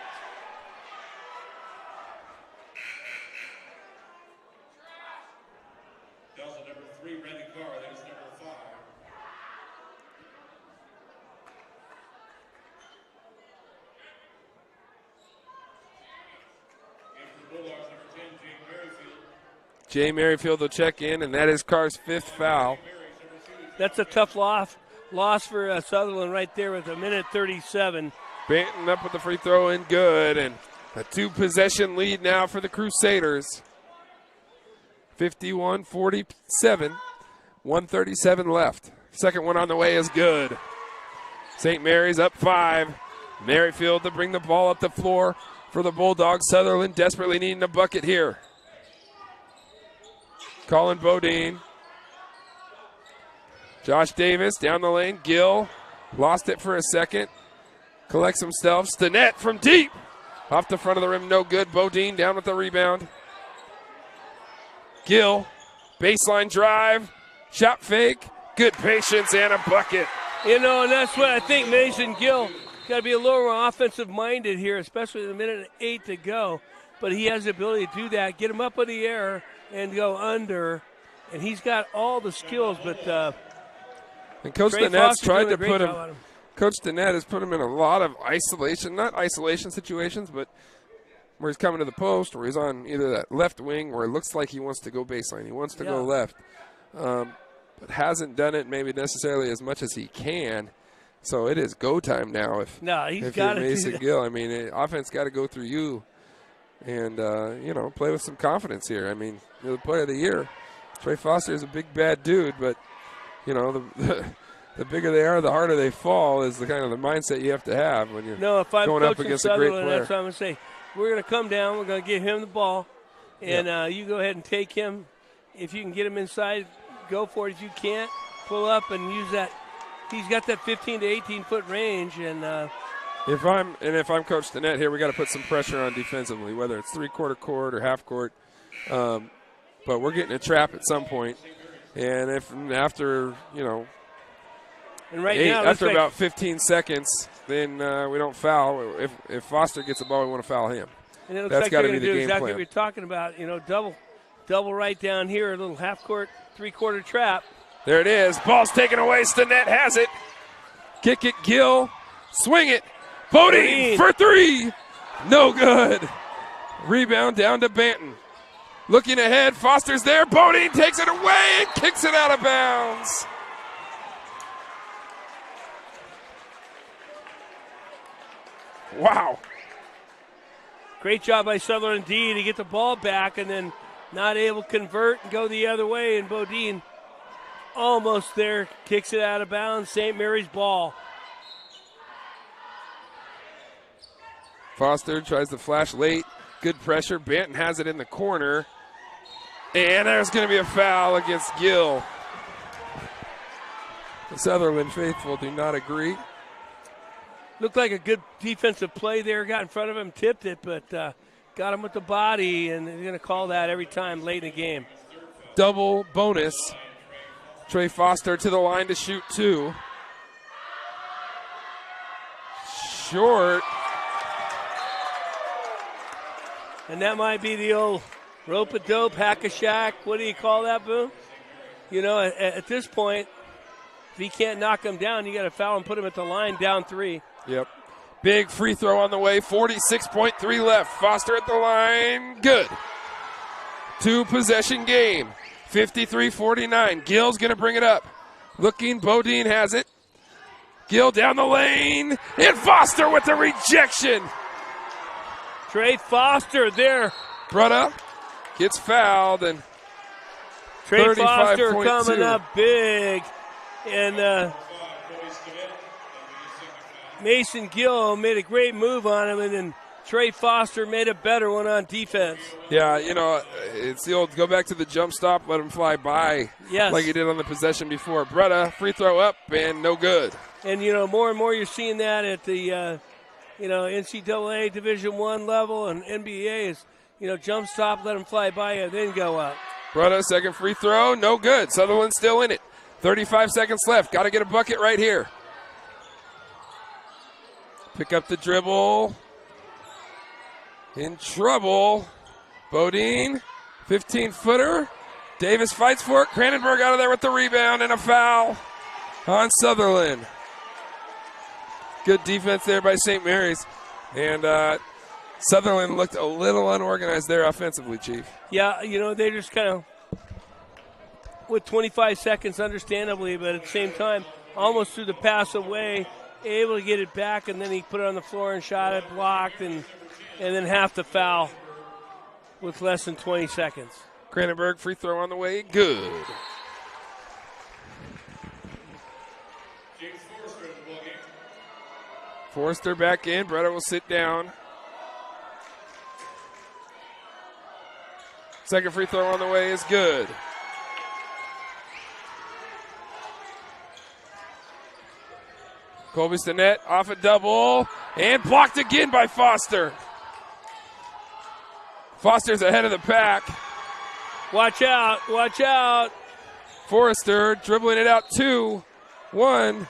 Jay Merrifield will check in, and that is Carr's 5th foul. That's a tough loss for Sutherlin right there with a minute 37. Banton up with the free throw and good, and A 2-possession lead now for the Crusaders. 51-47. 1:37 left. Second one on the way is good. St. Mary's up 5. Merrifield to bring the ball up the floor for the Bulldogs. Sutherlin desperately needing a bucket here. Colin Bodine. Josh Davis down the lane. Gill lost it for a second. Collects himself. Stinnett from deep. Off the front of the rim, no good. Bodine down with the rebound. Gill, baseline drive, shot fake, good patience, and a bucket. And that's what I think Mason Gill got to be a little more offensive-minded here, especially with a minute and 8 to go. But he has the ability to do that, get him up in the air and go under. And he's got all the skills, but and Coach Stinnett tried to put him. Coach Stinnett has put him in a lot of isolation, not isolation situations, but where he's coming to the post, or he's on either that left wing where it looks like he wants to go baseline. He wants to go left, but hasn't done it maybe necessarily as much as he can. So it is go time now. If you're Mason Gill, I mean, offense got to go through you, and play with some confidence here. I mean, you're the player of the year. Trey Foster is a big bad dude, but the bigger they are, the harder they fall is the kind of the mindset you have to have when you're going up against a great player. That's what I'm going to say. We're going to come down. We're going to give him the ball, and you go ahead and take him. If you can get him inside, go for it. If you can't, pull up and use that. He's got that 15 to 18-foot range. And if I'm Coach Stinnett here, we got to put some pressure on defensively, whether it's three-quarter court or half court. But we're getting a trap at some point, and after and right now, after about 15 seconds, then we don't foul. If Foster gets the ball, we want to foul him. And it looks That's like got to they're be going the to do game exactly plan. what you're talking about. Double right down here, a little half-court, three-quarter trap. There it is. Ball's taken away. Stinnett has it. Kick it, Gill. Swing it. Bodine for 3. No good. Rebound down to Banton. Looking ahead. Foster's there. Bodine takes it away and kicks it out of bounds. Wow. Great job by Sutherlin D to get the ball back and then not able to convert and go the other way. And Bodine almost there, kicks it out of bounds. St. Mary's ball. Foster tries to flash late. Good pressure. Banton has it in the corner. And there's going to be a foul against Gill. The Sutherlin faithful do not agree. Looked like a good defensive play there. Got in front of him, tipped it, but got him with the body, and they're going to call that every time late in the game. Double bonus. Trey Foster to the line to shoot 2. Short. And that might be the old rope-a-dope, hack-a-shack. What do you call that, Boom? At this point, if he can't knock him down, you got to foul and put him at the line down 3. Yep. Big free throw on the way. 46.3 left. Foster at the line. Good. 2-possession game. 53-49. Gill's going to bring it up. Looking. Bodine has it. Gill down the lane. And Foster with the rejection. Trey Foster there. Brutta gets fouled. And Trey Foster coming up big. And Mason Gill made a great move on him, and then Trey Foster made a better one on defense. Yeah, it's the old go back to the jump stop, let him fly by, yes, like he did on the possession before. Brutta, free throw up, and no good. And, more and more you're seeing that at the, NCAA Division I level and NBA is, jump stop, let him fly by you, then go up. Brutta, second free throw, no good. Sutherland's still in it. 35 seconds left. Got to get a bucket right here. Pick up the dribble. In trouble. Bodine, 15-footer. Davis fights for it. Cranenberg out of there with the rebound and a foul on Sutherlin. Good defense there by St. Mary's. And Sutherlin looked a little unorganized there offensively, Chief. Yeah, they just kind of, with 25 seconds, understandably, but at the same time, almost threw the pass away, able to get it back, and then he put it on the floor and shot it, blocked, and and then half the foul with less than 20 seconds. Cranenberg free throw on the way. Good. Forrester back in. Bretta will sit down. Second free throw on the way is good. Colby's to net, off a double, and blocked again by Foster. Foster's ahead of the pack. Watch out, watch out. Forrester dribbling it out 2-1,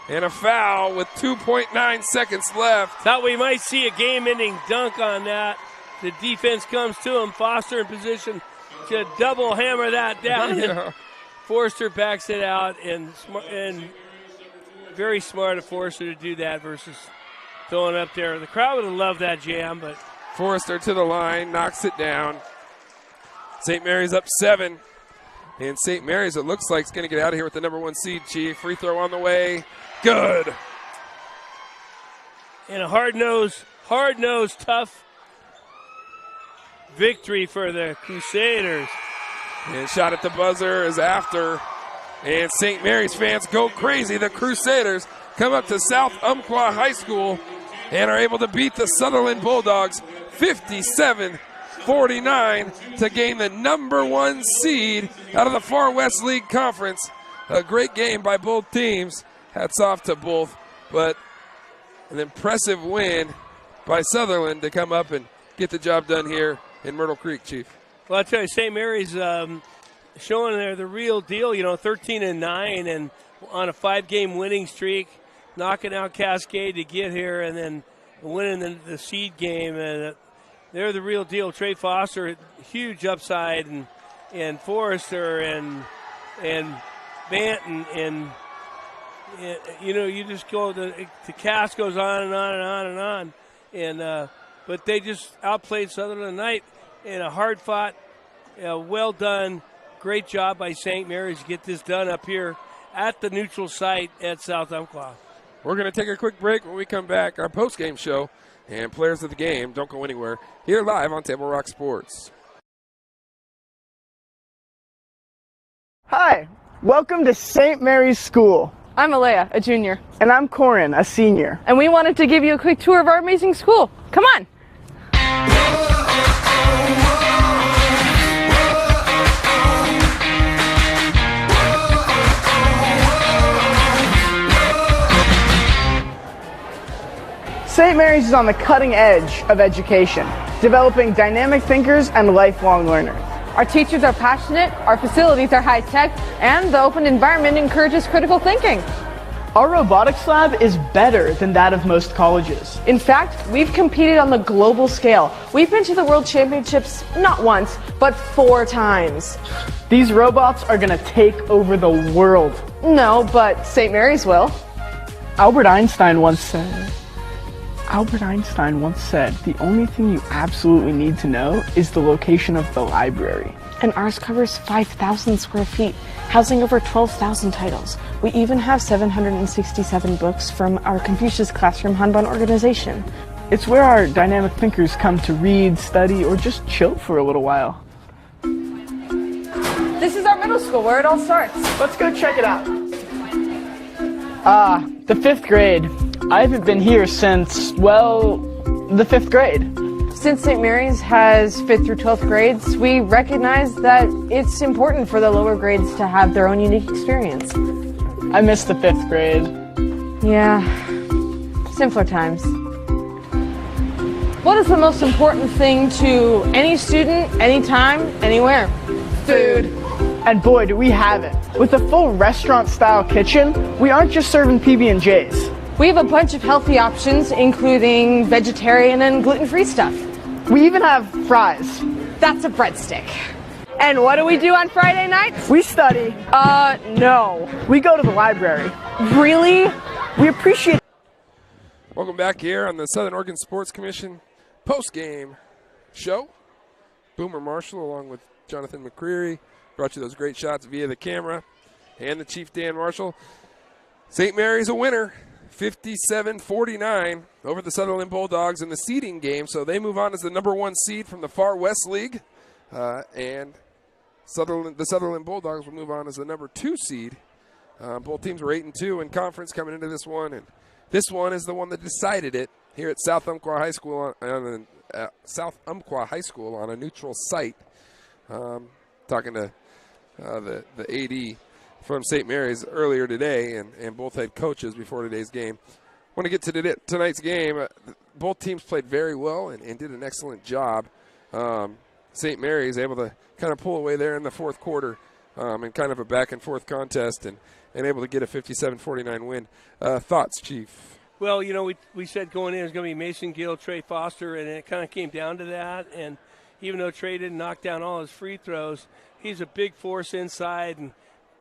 and a foul with 2.9 seconds left. Thought we might see a game-ending dunk on that. The defense comes to him. Foster in position to double hammer that down. Yeah. Forrester backs it out, and very smart of Forrester to do that versus throwing up there. The crowd would have loved that jam, but Forrester to the line, knocks it down. St. Mary's up 7. And St. Mary's, it looks like, is going to get out of here with the number 1 seed, Chief. Free throw on the way. Good. And a hard-nosed, tough victory for the Crusaders. And shot at the buzzer is after. And St. Mary's fans go crazy. The Crusaders come up to South Umpqua High School and are able to beat the Sutherlin Bulldogs 57-49 to gain the number 1 seed out of the Far West League Conference. A great game by both teams. Hats off to both. But an impressive win by Sutherlin to come up and get the job done here in Myrtle Creek, Chief. Well, I'll tell you, St. Mary's showing they're the real deal, 13-9 and on a 5-game winning streak, knocking out Cascade to get here and then winning the seed game. And they're the real deal. Trey Foster, huge upside, and Forrester and Banton and you just go, the cast goes on and on and on and on. And but they just outplayed Sutherland tonight in a hard-fought, well done, great job by St. Mary's to get this done up here at the neutral site at South Umpqua. We're going to take a quick break. When we come back, our post-game show and players of the game. Don't go anywhere. Here live on Table Rock Sports. Hi, welcome to St. Mary's School. I'm Alea, a junior. And I'm Corin, a senior. And we wanted to give you a quick tour of our amazing school. Come on. St. Mary's is on the cutting edge of education, developing dynamic thinkers and lifelong learners. Our teachers are passionate, our facilities are high-tech, and the open environment encourages critical thinking. Our robotics lab is better than that of most colleges. In fact, we've competed on the global scale. We've been to the World Championships not once, but 4 times. These robots are going to take over the world. No, but St. Mary's will. Albert Einstein once said, the only thing you absolutely need to know is the location of the library. And ours covers 5,000 square feet, housing over 12,000 titles. We even have 767 books from our Confucius Classroom Hanban organization. It's where our dynamic thinkers come to read, study, or just chill for a little while. This is our middle school, where it all starts. Let's go check it out. The 5th grade. I haven't been here since, the 5th grade. Since St. Mary's has 5th through 12th grades, we recognize that it's important for the lower grades to have their own unique experience. I miss the 5th grade. Yeah, simpler times. What is the most important thing to any student, anytime, anywhere? Food. And boy, do we have it. With a full restaurant-style kitchen, we aren't just serving PB&Js. We have a bunch of healthy options, including vegetarian and gluten-free stuff. We even have fries. That's a breadstick. And what do we do on Friday nights? We study. No. We go to the library. Really? We appreciate. Welcome back here on the Southern Oregon Sports Commission post-game show. Boomer Marshall along with Jonathan McCreary brought you those great shots via the camera. And the Chief Dan Marshall. St. Mary's a winner. 57-49 over the Sutherlin Bulldogs in the seeding game. So they move on as the number 1 seed from the Far West League. And the Sutherlin Bulldogs will move on as the number 2 seed. Both teams were 8-2 in conference coming into this one. And this one is the one that decided it here at South Umpqua High School on a neutral site. Talking to the AD from St. Mary's earlier today, and both head coaches before today's game. Want to get to tonight's game. Both teams played very well and did an excellent job. St. Mary's able to kind of pull away there in the fourth quarter in kind of a back-and-forth contest and able to get a 57-49 win. Thoughts, Chief? Well, you know, we said going in it was going to be Mason Gill, Trey Foster, and it kind of came down to that. And even though Trey didn't knock down all his free throws, he's a big force inside and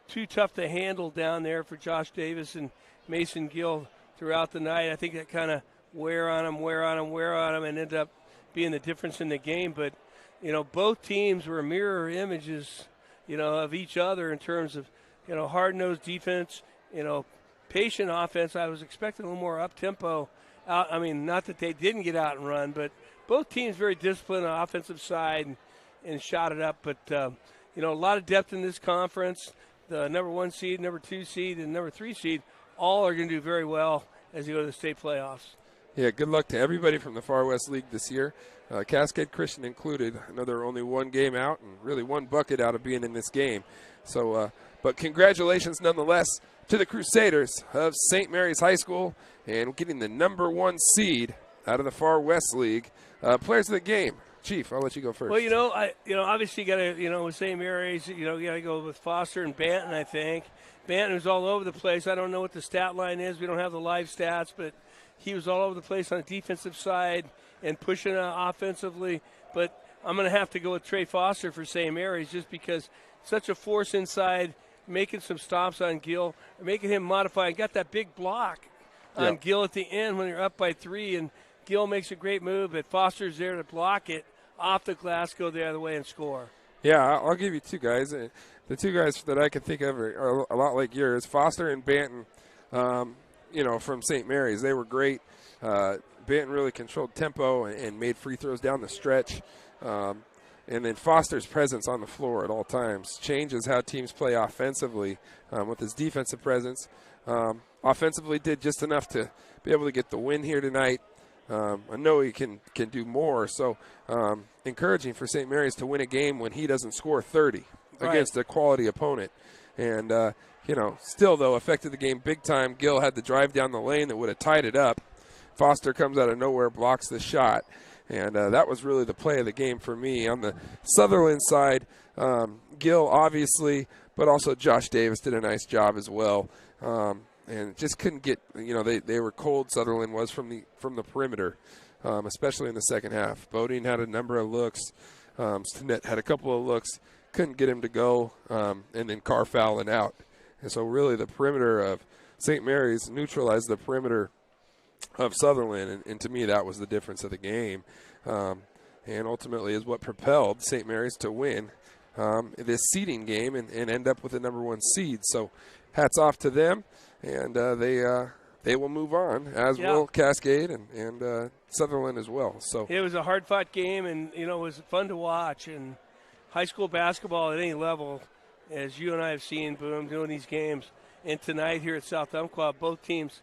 too tough to handle down there for Josh Davis and Mason Gill throughout the night. I think that kind of wear on him, and ended up being the difference in the game. But, you know, both teams were mirror images, you know, of each other in terms of, you know, hard-nosed defense, you know, patient offense. I was expecting a little more up-tempo. I mean, not that they didn't get out and run, but both teams very disciplined on the offensive side and shot it up. But, you know, a lot of depth in this conference. The number 1 seed, number 2 seed, and number 3 seed all are going to do very well as you go to the state playoffs. Yeah, good luck to everybody from the Far West League this year, Cascade Christian included. I know they're only 1 game out and really 1 bucket out of being in this game. So, but congratulations nonetheless to the Crusaders of St. Mary's High School and getting the number 1 seed out of the Far West League. Players of the game. Chief, I'll let you go first. Well, obviously you got to, with St. Mary's, you got to go with Foster and Banton, I think. Banton was all over the place. I don't know what the stat line is. We don't have the live stats, but he was all over the place on the defensive side and pushing offensively. But I'm going to have to go with Trey Foster for St. Mary's just because such a force inside, making some stops on Gill, making him modify. Got that big block on Gill at the end when you're up by 3, and Gill makes a great move, but Foster's there to block it off the glass, go the other way, and score. Yeah, I'll give you 2 guys. The 2 guys that I can think of are a lot like yours, Foster and Banton, from St. Mary's. They were great. Banton really controlled tempo and made free throws down the stretch. And then Foster's presence on the floor at all times changes how teams play offensively with his defensive presence. Offensively did just enough to be able to get the win here tonight. I know he can do more, so encouraging for St. Mary's to win a game when he doesn't score 30 against a quality opponent. And, still, though, affected the game big time. Gill had to drive down the lane that would have tied it up. Foster comes out of nowhere, blocks the shot. And that was really the play of the game for me. On the Sutherlin side, Gill, obviously, but also Josh Davis did a nice job as well. And just couldn't get, they were cold. Sutherlin was from the perimeter, especially in the second half. Bodine had a number of looks. Stinnett had a couple of looks, couldn't get him to go, and then Carr fouling out. And so really the perimeter of St. Mary's neutralized the perimeter of Sutherlin, and to me that was the difference of the game, and ultimately is what propelled St. Mary's to win this seeding game and end up with the number 1 seed. So hats off to them. And they will move on, as will Cascade and Sutherlin as well. So it was a hard-fought game, and it was fun to watch. And high school basketball at any level, as you and I have seen, Boom, doing these games. And tonight here at South Umpqua, both teams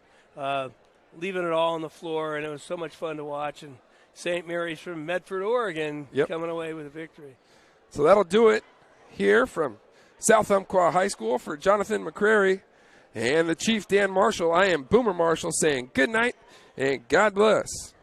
leaving it all on the floor, and it was so much fun to watch. And St. Mary's from Medford, Oregon, coming away with a victory. So that'll do it here from South Umpqua High School for Jonathan McCrary and the Chief Dan Marshall. I am Boomer Marshall saying good night and God bless.